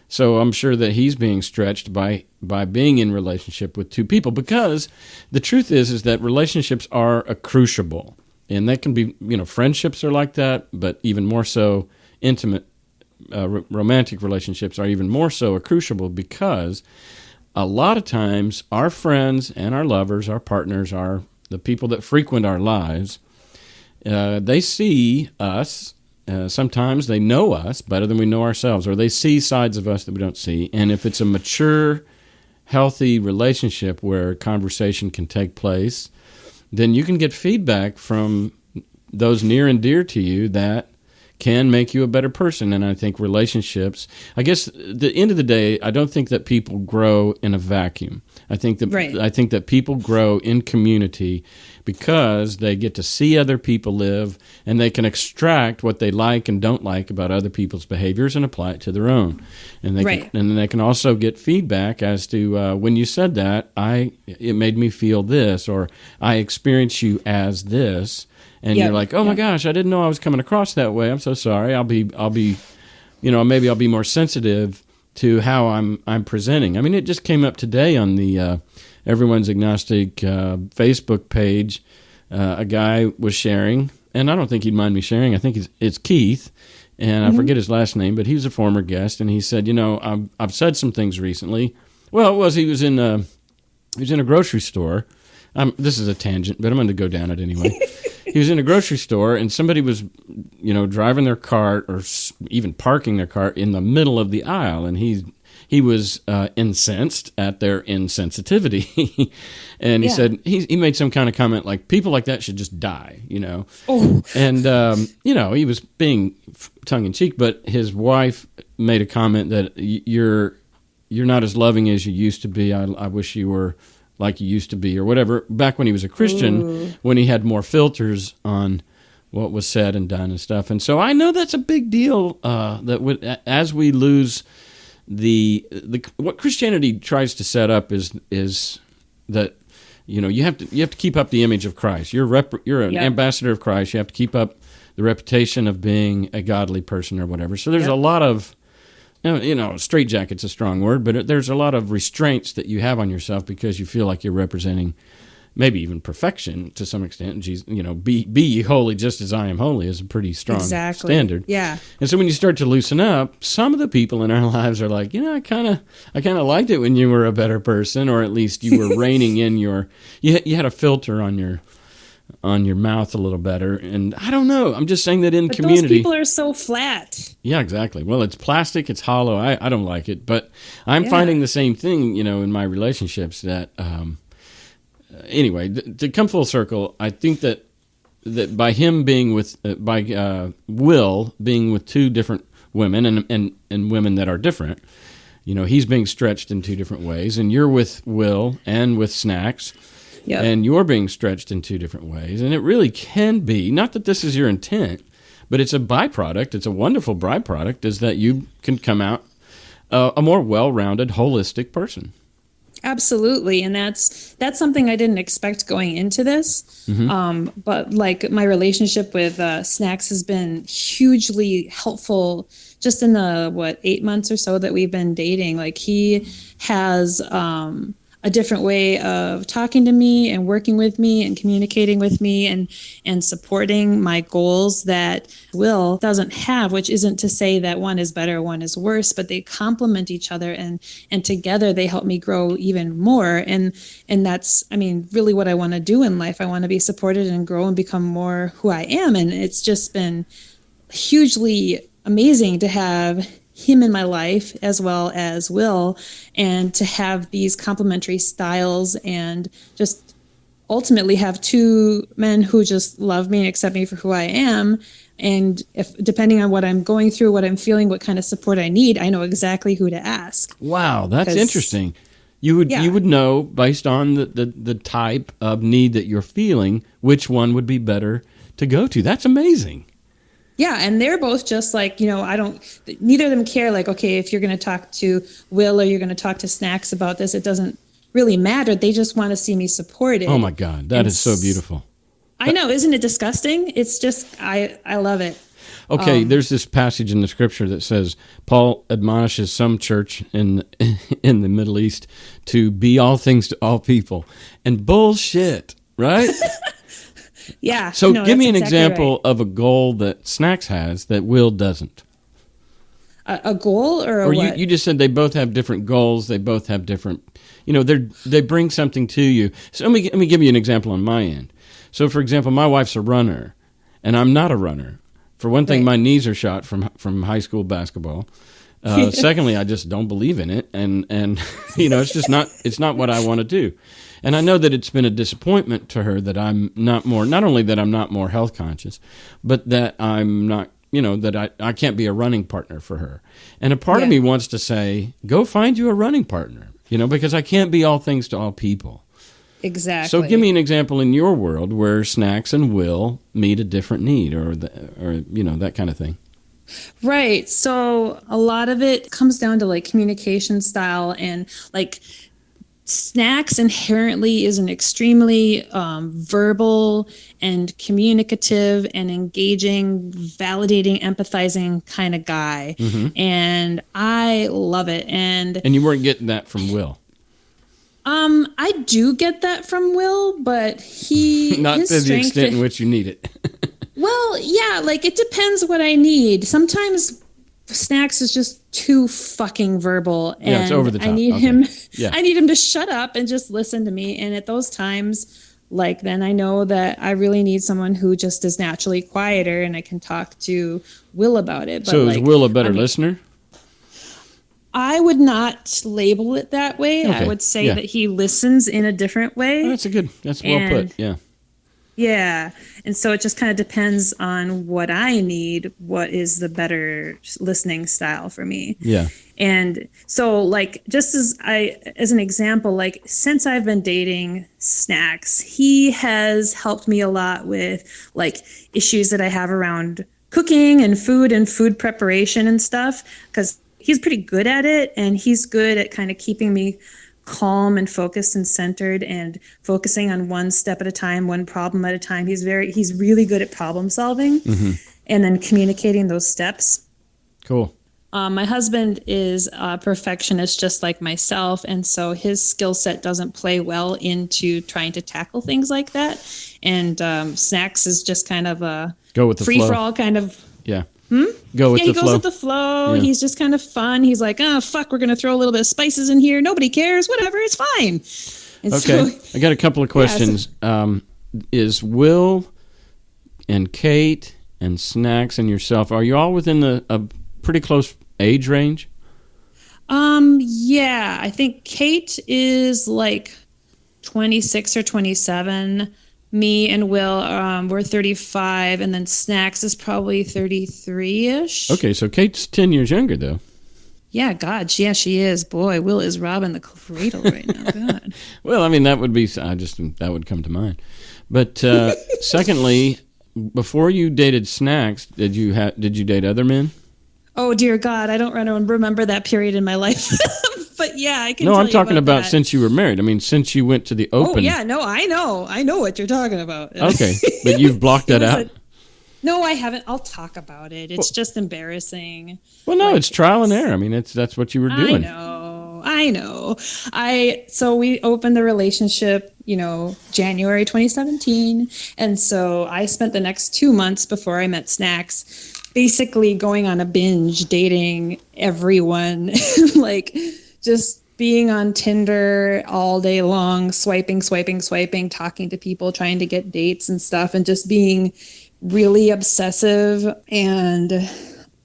So I'm sure that he's being stretched by being in relationship with two people because the truth is that relationships are a crucible. And that can be, friendships are like that, but even more so intimate romantic relationships are even more so a crucible because a lot of times our friends and our lovers, our partners, our the people that frequent our lives, they see us. Sometimes they know us better than we know ourselves, or they see sides of us that we don't see. And if it's a mature, healthy relationship where conversation can take place, then you can get feedback from those near and dear to you that can make you a better person. And I think relationships, I guess at the end of the day, I don't think that people grow in a vacuum. I think that people grow in community because they get to see other people live, and they can extract what they like and don't like about other people's behaviors and apply it to their own. And they can also get feedback as to when you said that, it made me feel this, or I experience you as this. And you're like, oh my gosh, I didn't know I was coming across that way. I'm so sorry. I'll be, maybe I'll be more sensitive to how I'm presenting. I mean, it just came up today on the Everyone's Agnostic Facebook page. A guy was sharing, and I don't think he'd mind me sharing. I think it's Keith, and I forget his last name, but he was a former guest, and he said, I've said some things recently. Well, he was in a grocery store. This is a tangent, but I'm going to go down it anyway. He was in a grocery store, and somebody was, driving their cart or even parking their cart in the middle of the aisle, and he was incensed at their insensitivity. And he said, he made some kind of comment like, people like that should just die, Oh. And, he was being tongue-in-cheek, but his wife made a comment that you're not as loving as you used to be. I wish you were like you used to be, or whatever, back when he was a Christian, when he had more filters on what was said and done and stuff. And so I know that's a big deal, as we lose what Christianity tries to set up is that, you have to keep up the image of Christ. You're an ambassador of Christ. You have to keep up the reputation of being a godly person or whatever. So there's a lot of, straitjacket's a strong word, but there's a lot of restraints that you have on yourself because you feel like you're representing maybe even perfection to some extent. Jesus, be ye holy just as I am holy is a pretty strong standard. Yeah. And so when you start to loosen up, some of the people in our lives are like, I kind of liked it when you were a better person, or at least you were reining in you had a filter on your mouth a little better. And I don't know. I'm just saying that in community. Those people are so flat. Yeah, exactly. Well, it's plastic. It's hollow. I don't like it. But I'm finding the same thing, in my relationships that, anyway, to come full circle, I think that by him being with, Will being with two different women and women that are different, he's being stretched in two different ways. And you're with Will and with Snacks. Yep. And you're being stretched in two different ways. And it really can be, not that this is your intent, but it's a byproduct. It's a wonderful byproduct, is that you can come out a more well-rounded, holistic person. Absolutely. And that's something I didn't expect going into this. Mm-hmm. But like my relationship with Snacks has been hugely helpful just in the, 8 months or so that we've been dating. Like he has a different way of talking to me and working with me and communicating with me and supporting my goals that Will doesn't have, which isn't to say that one is better, one is worse, but they complement each other and together they help me grow even more. And that's, really what I want to do in life. I want to be supported and grow and become more who I am. And it's just been hugely amazing to have him in my life as well as Will, and to have these complementary styles and just ultimately have two men who just love me and accept me for who I am. And if depending on what I'm going through, what I'm feeling, what kind of support I need, I know exactly who to ask. Wow, that's interesting. You would know based on the type of need that you're feeling, which one would be better to go to. That's amazing. Yeah, and they're both just like, neither of them care, like, okay, if you're going to talk to Will or you're going to talk to Snacks about this, it doesn't really matter. They just want to see me supported. Oh, my God. That is so beautiful. I know. Isn't it disgusting? It's just, I love it. Okay, there's this passage in the scripture that says Paul admonishes some church in the Middle East to be all things to all people. And bullshit, right? Yeah. So give me an example of a goal that Snacks has that Will doesn't. a goal or what? You just said they both have different goals. They both have different, they bring something to you. So let me give you an example on my end. So, for example, my wife's a runner, and I'm not a runner. For one thing, my knees are shot from high school basketball. Secondly, I just don't believe in it, and it's just not what I want to do. And I know that it's been a disappointment to her that I'm not only that I'm not more health conscious, but that I'm not, that I can't be a running partner for her. And a part of me wants to say, go find you a running partner, because I can't be all things to all people. Exactly. So give me an example in your world where Snacks and Will meet a different need or that kind of thing. Right. So a lot of it comes down to like communication style, and like Snacks inherently is an extremely verbal and communicative and engaging, validating, empathizing kind of guy. Mm-hmm. And I love it. And you weren't getting that from Will. I do get that from Will, but not to the extent in which you need it. Well, yeah, like it depends what I need. Sometimes Snacks is just too fucking verbal, and it's over the top. I need him. Yeah. I need him to shut up and just listen to me. And at those times, like then I know that I really need someone who just is naturally quieter, and I can talk to Will about it. But so is Will a better listener? I would not label it that way. Okay. I would say that he listens in a different way. Oh, that's well put. Yeah. Yeah. And so it just kind of depends on what I need, what is the better listening style for me. Yeah. And so like just as an example, like since I've been dating Snacks, he has helped me a lot with like issues that I have around cooking and food preparation and stuff, because he's pretty good at it, and he's good at kind of keeping me calm and focused and centered and focusing on one step at a time, one problem at a time. He's really good at problem solving and then communicating those steps. Cool. My husband is a perfectionist just like myself, and so his skill set doesn't play well into trying to tackle things like that. And Snacks is just kind of a free-for-all kind of... Yeah. He goes with the flow. Yeah. He's just kind of fun. He's like, oh, fuck, we're going to throw a little bit of spices in here. Nobody cares. Whatever. It's fine. And okay. So, I got a couple of questions. Is Will and Kate and Snacks and yourself, are you all within a pretty close age range? Yeah. I think Kate is like 26 or 27. Me and Will, we're 35, and then Snacks is probably 33-ish. Okay, so Kate's 10 years younger, though. Yeah, God, yeah, she is. Boy, Will is robbing the cradle right now. God. Well, I mean, that would come to mind. But secondly, before you dated Snacks, did you date other men? Oh dear God, I don't remember that period in my life. But yeah, I can. No, I'm talking about that. Since you were married. I mean, since you went to the open. Oh yeah, no, I know what you're talking about. Okay, but you've blocked that out. No, I haven't. I'll talk about it. It's just embarrassing. Well, no, it's trial and error. I mean, that's what you were doing. I know. So we opened the relationship, January 2017, and so I spent the next 2 months before I met Snacks basically going on a binge, dating everyone, like just being on Tinder all day long, swiping, talking to people, trying to get dates and stuff, and just being really obsessive and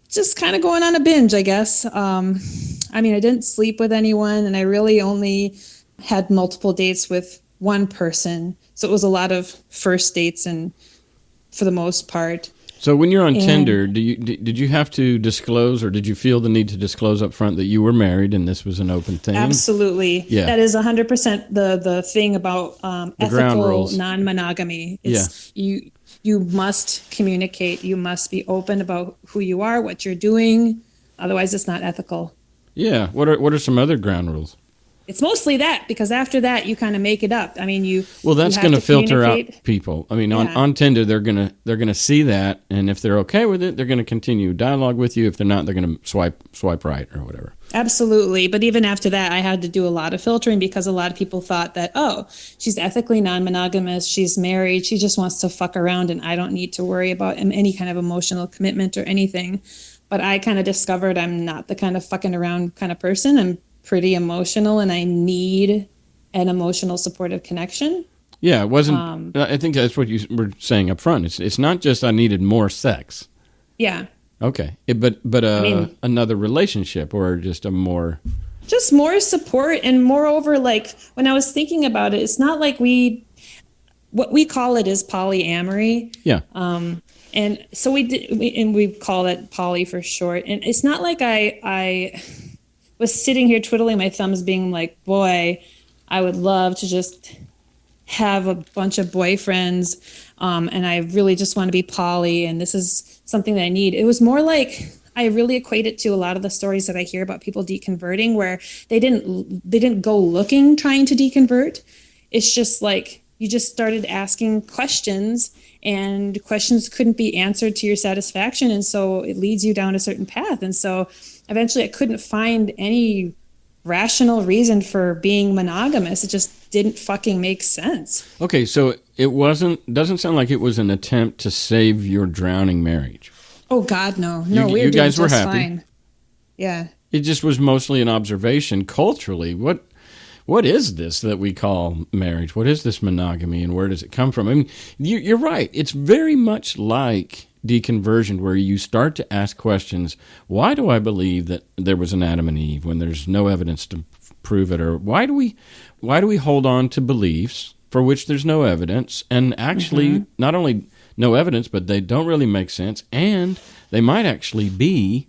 just kind of going on a binge, I guess. I didn't sleep with anyone, and I really only had multiple dates with one person. So it was a lot of first dates, and for the most part. So when you're on Tinder, did you have to disclose, or did you feel the need to disclose up front that you were married and this was an open thing? Absolutely. Yeah. That is 100% the thing about ethical non-monogamy. It's you must communicate. You must be open about who you are, what you're doing. Otherwise, it's not ethical. Yeah. What are some other ground rules? it's mostly that, because after that you kind of make it up. I mean, well, that's going to filter out people. I mean, Yeah. on Tinder, they're gonna see that, and if they're okay with it, they're going to continue dialogue with you. If they're not, they're going to swipe right or whatever. Absolutely. But even after that, I had to do a lot of filtering, because a lot of people thought that, oh, she's ethically non-monogamous, she's married, she just wants to fuck around, and I don't need to worry about any kind of emotional commitment or anything. But I kind of discovered I'm not the kind of fucking around kind of person. I'm pretty emotional, and I need an emotional supportive connection. Yeah, it wasn't. I think that's what you were saying up front. It's not just I needed more sex. Yeah. Okay, but another relationship, or just more support. And moreover, like, when I was thinking about it, it's not like what we call it is polyamory. Yeah. And so we call it poly for short. And it's not like I was sitting here twiddling my thumbs being like, boy, I would love to just have a bunch of boyfriends, and I really just want to be poly, and this is something that I need. It was more like I really equate it to a lot of the stories that I hear about people deconverting, where they didn't go looking trying to deconvert. It's just like you just started asking questions, and questions couldn't be answered to your satisfaction, and so it leads you down a certain path. And so eventually I couldn't find any rational reason for being monogamous. It just didn't fucking make sense. Okay, so doesn't sound like it was an attempt to save your drowning marriage. Oh God, no. No, we you guys were just happy. fine. Yeah. It just was mostly an observation culturally. What is this that we call marriage? What is this monogamy, and where does it come from? I mean, you're right. It's very much like deconversion, where you start to ask questions. Why do I believe that there was an Adam and Eve when there's no evidence to prove it? Or why do we hold on to beliefs for which there's no evidence, and actually not only no evidence, but they don't really make sense, and they might actually be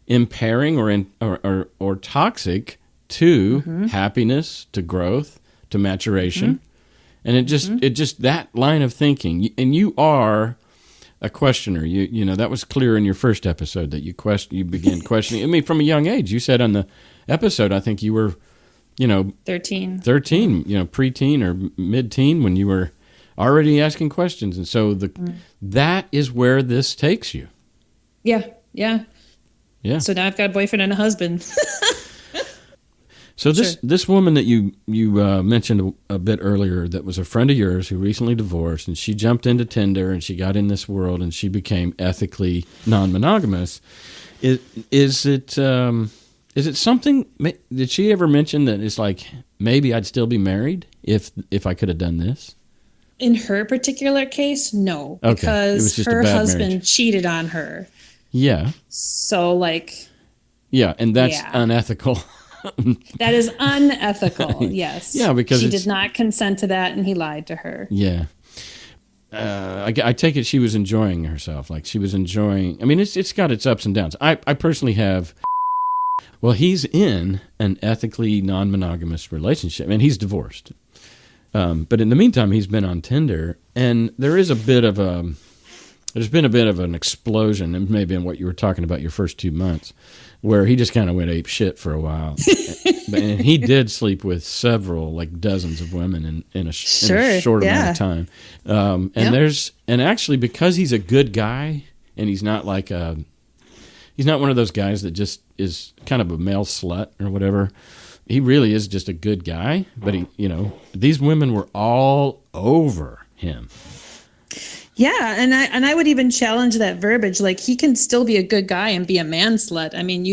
impairing or toxic to happiness, to growth, to maturation. And it just that line of thinking, and you are a questioner. You know that was clear in your first episode that you began questioning. I mean, from a young age. You said on the episode, I think you were, 13, preteen or mid-teen, when you were already asking questions. And so that is where this takes you. Yeah. So now I've got a boyfriend and a husband. So this woman that you mentioned a bit earlier, that was a friend of yours who recently divorced, and she jumped into Tinder and she got in this world and she became ethically non-monogamous. Is it something? Did she ever mention that it's like, maybe I'd still be married if I could have done this? In her particular case, no, okay. Because her husband marriage. Cheated on her. Yeah. So and that's unethical. That is unethical, yes. Yeah, because she did not consent to that, and he lied to her. Yeah. I take it she was enjoying herself. Like, she was enjoying... I mean, it's got its ups and downs. I personally have... Well, he's in an ethically non-monogamous relationship, and he's divorced. But in the meantime, he's been on Tinder, and there is a bit of a... There's been a bit of an explosion, and maybe in what you were talking about your first 2 months, where he just kind of went ape shit for a while. And he did sleep with several, like dozens of women in a short amount of time. And actually, because he's a good guy, and he's not like he's not one of those guys that just is kind of a male slut or whatever. He really is just a good guy. But these women were all over him. Yeah, and I would even challenge that verbiage. Like, he can still be a good guy and be a man slut. I mean,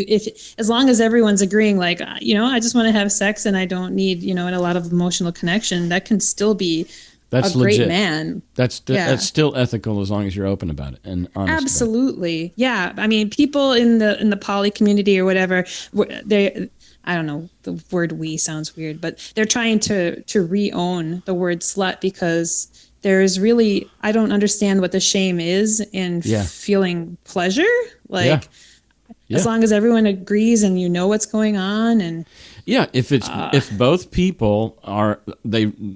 as long as everyone's agreeing, like, I just want to have sex and I don't need, and a lot of emotional connection, that can still be a great man. That's still ethical as long as you're open about it and honest. Absolutely. About it. Yeah. I mean, people in the poly community or whatever, I don't know, the word "we" sounds weird, but they're trying to re-own the word slut, because there's really, I don't understand what the shame is in feeling pleasure. Like, as long as everyone agrees and what's going on. And if both people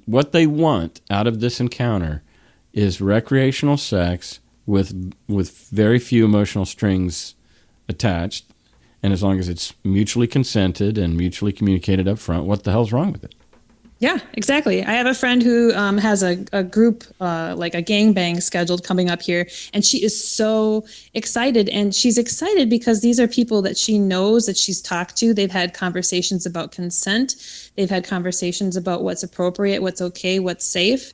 what they want out of this encounter is recreational sex with very few emotional strings attached, And as long as it's mutually consented and mutually communicated up front, what the hell's wrong with it? Yeah, exactly. I have a friend who has a group, like a gangbang scheduled coming up here, and she is so excited. And she's excited because these are people that she knows, that she's talked to. They've had conversations about consent. They've had conversations about what's appropriate, what's okay, what's safe.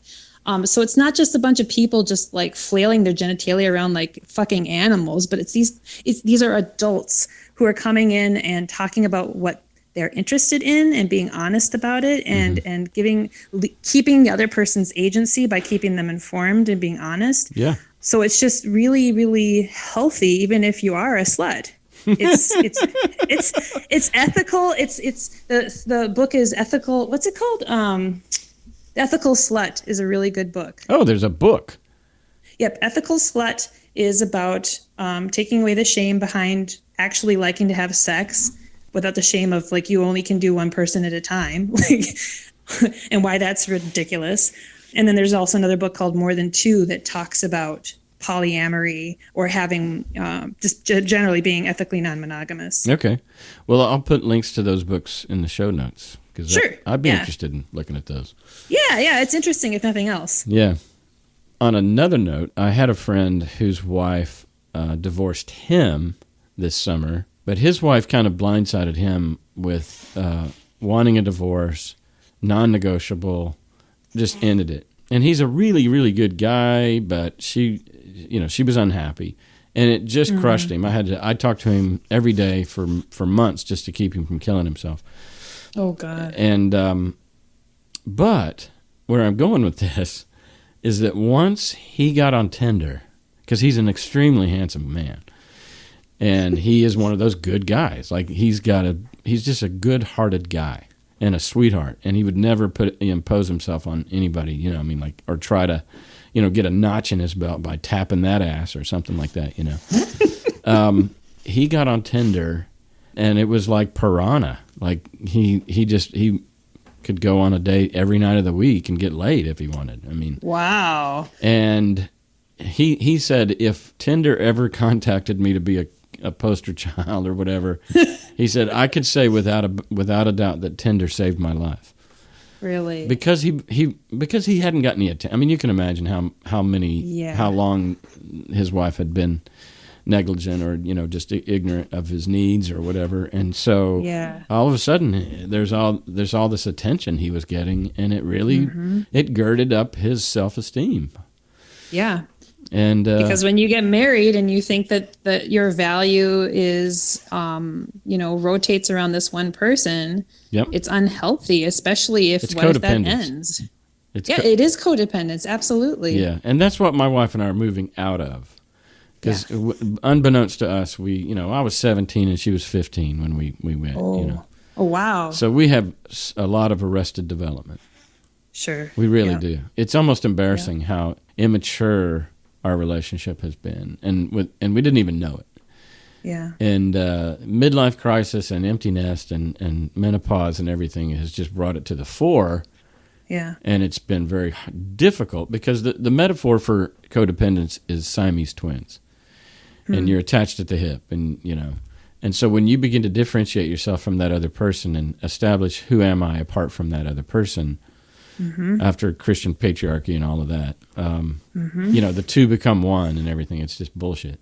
So it's not just a bunch of people just like flailing their genitalia around like fucking animals, but these are adults who are coming in and talking about what they're interested in and being honest about it, and keeping the other person's agency by keeping them informed and being honest. Yeah. So it's just really, really healthy, even if you are a slut. It's ethical. The book is ethical. What's it called? Ethical Slut is a really good book. Oh, there's a book. Yep. Ethical Slut is about taking away the shame behind actually liking to have sex without the shame of like you only can do one person at a time, like, and why that's ridiculous. And then there's also another book called More Than Two that talks about polyamory or having just generally being ethically non-monogamous. Okay. Well, I'll put links to those books in the show notes. Sure. I'd be interested in looking at those. Yeah, it's interesting if nothing else. Yeah. On another note, I had a friend whose wife divorced him this summer, but his wife kind of blindsided him with wanting a divorce, non-negotiable, just ended it. And he's a really, really good guy, but she was unhappy, and it just crushed him. I talked to him every day for months just to keep him from killing himself. Oh God. And but where I'm going with this is that once he got on Tinder, because he's an extremely handsome man, and he is one of those good guys. Like he's just a good-hearted guy and a sweetheart, and he would never impose himself on anybody, or try to, get a notch in his belt by tapping that ass or something like that, He got on Tinder, and it was like Piranha. Like he could go on a date every night of the week and get laid if he wanted. I mean, wow. And he said if Tinder ever contacted me to be a poster child or whatever, he said I could say without a doubt that Tinder saved my life. Really? Because he hadn't got any attention. I mean, you can imagine how long his wife had been negligent or just ignorant of his needs or whatever, and so all of a sudden there's all this attention he was getting, and it really it girded up his self-esteem. Yeah. And because when you get married and you think that your value is rotates around this one person, it's unhealthy, especially if what if that ends. It is codependence, absolutely. Yeah, and that's what my wife and I are moving out of. Because unbeknownst to us, I was 17 and she was 15 when we went. Oh wow! So we have a lot of arrested development. Sure, we really do. It's almost embarrassing how immature our relationship has been, and we didn't even know it. Yeah. And midlife crisis and empty nest and menopause and everything has just brought it to the fore. Yeah. And it's been very difficult because the metaphor for codependence is Siamese twins. And you're attached at the hip, and and so when you begin to differentiate yourself from that other person and establish who am I apart from that other person, after Christian patriarchy and all of that, the two become one and everything. It's just bullshit.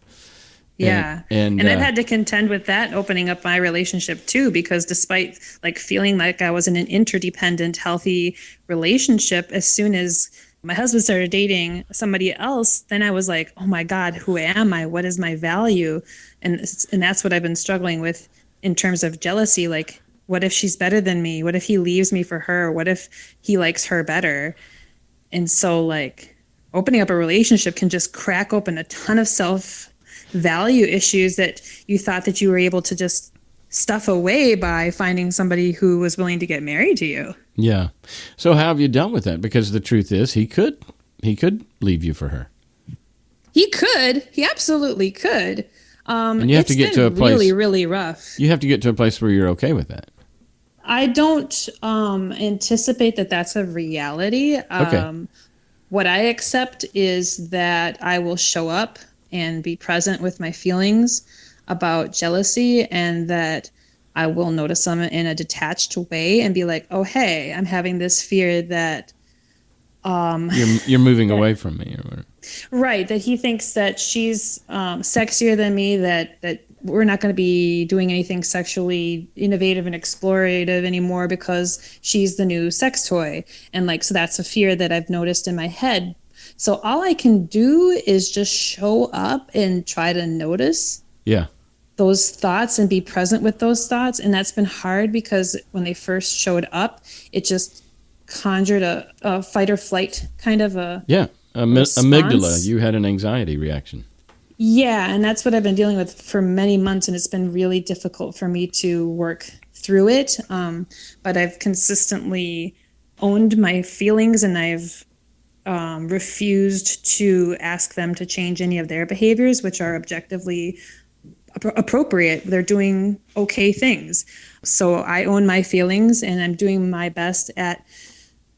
Yeah. And I've had to contend with that opening up my relationship too, because despite like feeling like I was in an interdependent, healthy relationship, as soon as my husband started dating somebody else, then I was like, oh my God, who am I? What is my value? And that's what I've been struggling with in terms of jealousy. Like, what if she's better than me? What if he leaves me for her? What if he likes her better? And so like opening up a relationship can just crack open a ton of self-value issues that you thought that you were able to just stuff away by finding somebody who was willing to get married to you. Yeah. So how have you dealt with that? Because the truth is he could leave you for her. He could. He absolutely could. And you have to get to a place really, really rough. You have to get to a place where you're okay with that. I don't anticipate that that's a reality. Okay. What I accept is that I will show up and be present with my feelings. about jealousy, and that I will notice them in a detached way and be like, oh, hey, I'm having this fear that you're moving away from me or whatever. Right, that he thinks that she's sexier than me, that we're not going to be doing anything sexually innovative and explorative anymore because she's the new sex toy. And like, so that's a fear that I've noticed in my head. So all I can do is just show up and try to notice those thoughts and be present with those thoughts. And that's been hard because when they first showed up, it just conjured a fight or flight kind of a amygdala. You had an anxiety reaction. Yeah, and that's what I've been dealing with for many months, and it's been really difficult for me to work through it. But I've consistently owned my feelings, and I've refused to ask them to change any of their behaviors, which are objectively appropriate. They're doing okay things. So I own my feelings, and I'm doing my best at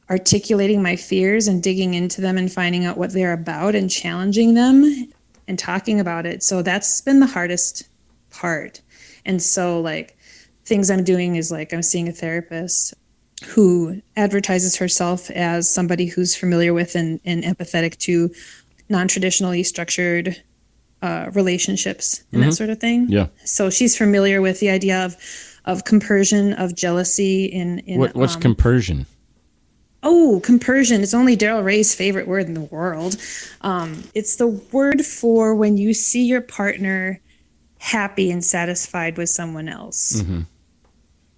articulating my fears and digging into them and finding out what they're about and challenging them and talking about it. So that's been the hardest part. And so like things I'm doing is like I'm seeing a therapist who advertises herself as somebody who's familiar with and empathetic to non-traditionally structured relationships and that sort of thing. Yeah. So she's familiar with the idea of compersion, of jealousy in what's compersion? Oh, compersion. It's only Daryl Ray's favorite word in the world. It's the word for when you see your partner happy and satisfied with someone else. Mm-hmm.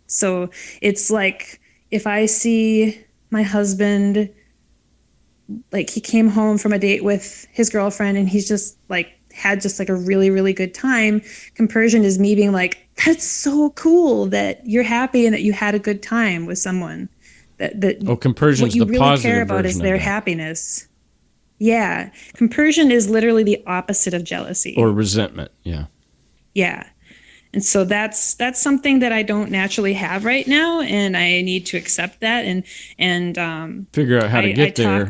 So it's like if I see my husband, like he came home from a date with his girlfriend and he's just like had just like a really, really good time. Compersion is me being like, that's so cool that you're happy and that you had a good time with someone. Compersion is the really positive what you really care about is their happiness. Yeah. Compersion is literally the opposite of jealousy. Or resentment. Yeah. Yeah. And so that's something that I don't naturally have right now, and I need to accept that and figure out how to get there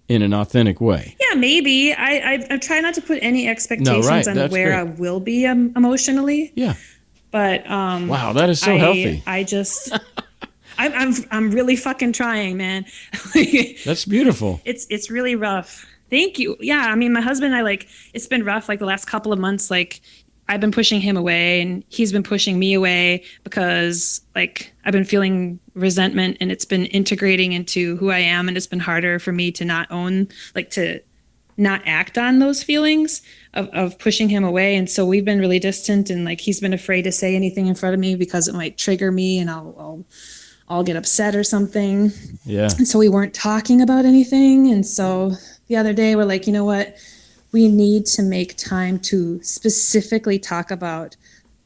in an authentic way. Yeah, maybe. I try not to put any expectations on where I will be emotionally. Yeah. But wow, that is so healthy. I just I'm really fucking trying, man. That's beautiful. It's really rough. Thank you. Yeah, I mean, my husband and I, it's been rough, the last couple of months, I've been pushing him away and he's been pushing me away because, I've been feeling resentment and it's been integrating into who I am, and it's been harder for me to not own, to not act on those feelings of pushing him away. And so we've been really distant, and, he's been afraid to say anything in front of me because it might trigger me and I'll get upset or something. Yeah. And so we weren't talking about anything. And so the other day we're like, you know what? We need to make time to specifically talk about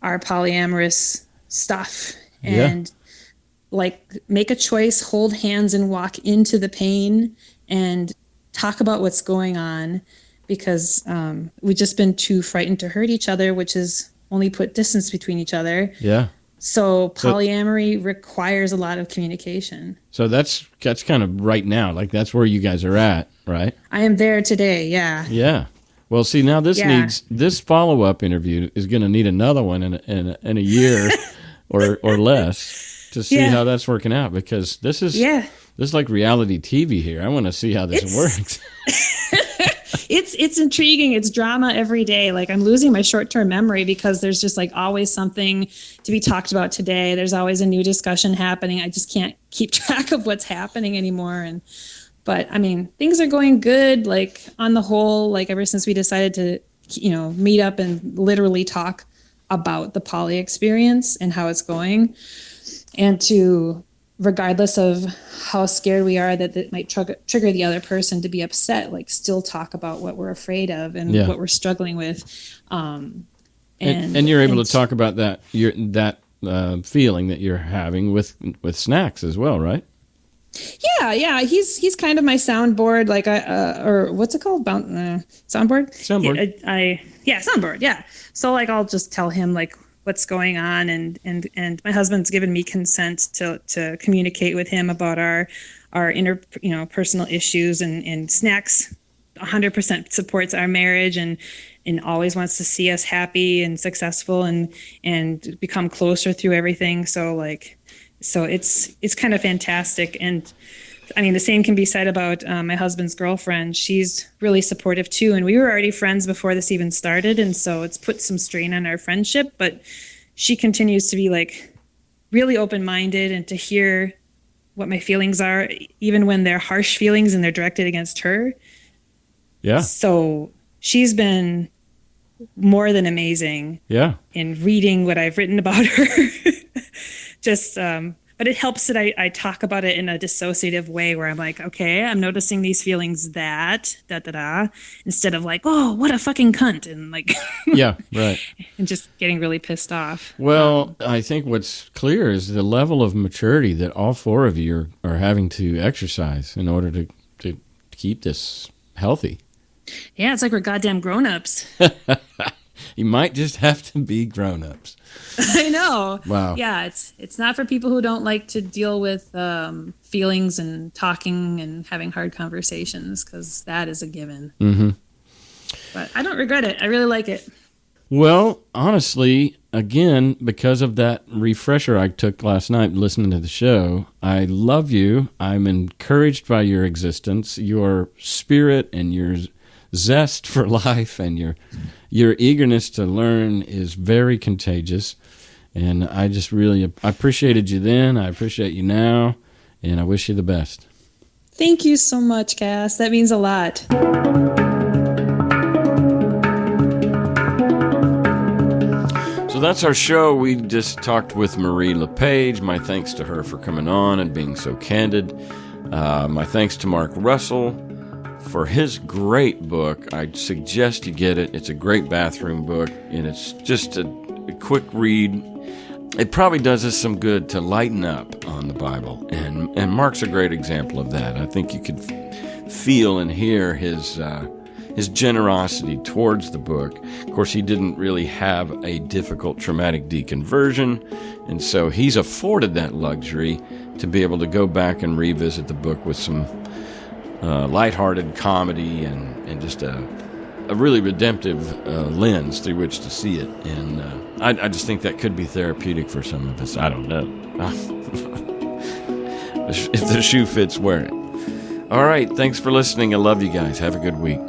our polyamorous stuff and make a choice, hold hands and walk into the pain and talk about what's going on, because we've just been too frightened to hurt each other, which has only put distance between each other. Yeah. So polyamory requires a lot of communication. So that's kind of right now, that's where you guys are at, right? I am there today. Yeah. Yeah. Well, see, now this follow-up interview is going to need another one in a year or less to see how that's working out, because this is like reality TV here. I want to see how this works. It's intriguing. It's drama every day. I'm losing my short-term memory because there's just always something to be talked about today. There's always a new discussion happening. I just can't keep track of what's happening anymore. But I mean, things are going good. On the whole, ever since we decided to, meet up and literally talk about the poly experience and how it's going, and to, regardless of how scared we are that it might trigger the other person to be upset, still talk about what we're afraid of and what we're struggling with. And you're able to talk about that feeling that you're having with snacks as well, right? Yeah. He's kind of my soundboard, or what's it called? Soundboard? Soundboard. Soundboard. Yeah. So I'll just tell him what's going on, and my husband's given me consent to communicate with him about our personal issues, and snacks 100% supports our marriage, and and always wants to see us happy and successful and become closer through everything. So it's kind of fantastic. And I mean, the same can be said about my husband's girlfriend. She's really supportive too. And we were already friends before this even started. And so it's put some strain on our friendship, but she continues to be like really open-minded and to hear what my feelings are, even when they're harsh feelings and they're directed against her. Yeah. So she's been more than amazing. Yeah. In reading what I've written about her. But it helps that I talk about it in a dissociative way where I'm like, okay, I'm noticing these feelings instead of like, oh, what a fucking cunt. And like, yeah, right. And just getting really pissed off. Well, I think what's clear is the level of maturity that all four of you are having to exercise in order to keep this healthy. Yeah, it's like we're goddamn grown-ups. You might just have to be grown-ups. I know. Wow. Yeah, it's not for people who don't like to deal with feelings and talking and having hard conversations, because that is a given. Mm-hmm. But I don't regret it. I really like it. Well, honestly, again, because of that refresher I took last night listening to the show, I love you. I'm encouraged by your existence, your spirit, and your zest for life, and your eagerness to learn is very contagious. And I just really I appreciated you then. I appreciate you now, and I wish you the best. Thank you so much, Cass. That means a lot. So that's our show. We just talked with Marie LePage. My thanks to her for coming on and being so candid. My thanks to Mark Russell for his great book. I suggest you get it. It's a great bathroom book, and it's just a quick read. It probably does us some good to lighten up on the Bible, and Mark's a great example of that. I think you could feel and hear his generosity towards the book. Of course, he didn't really have a difficult traumatic deconversion, and so he's afforded that luxury to be able to go back and revisit the book with some lighthearted comedy and just a really redemptive lens through which to see it. And I just think that could be therapeutic for some of us. I don't know. If the shoe fits, wear it. All right. Thanks for listening. I love you guys. Have a good week.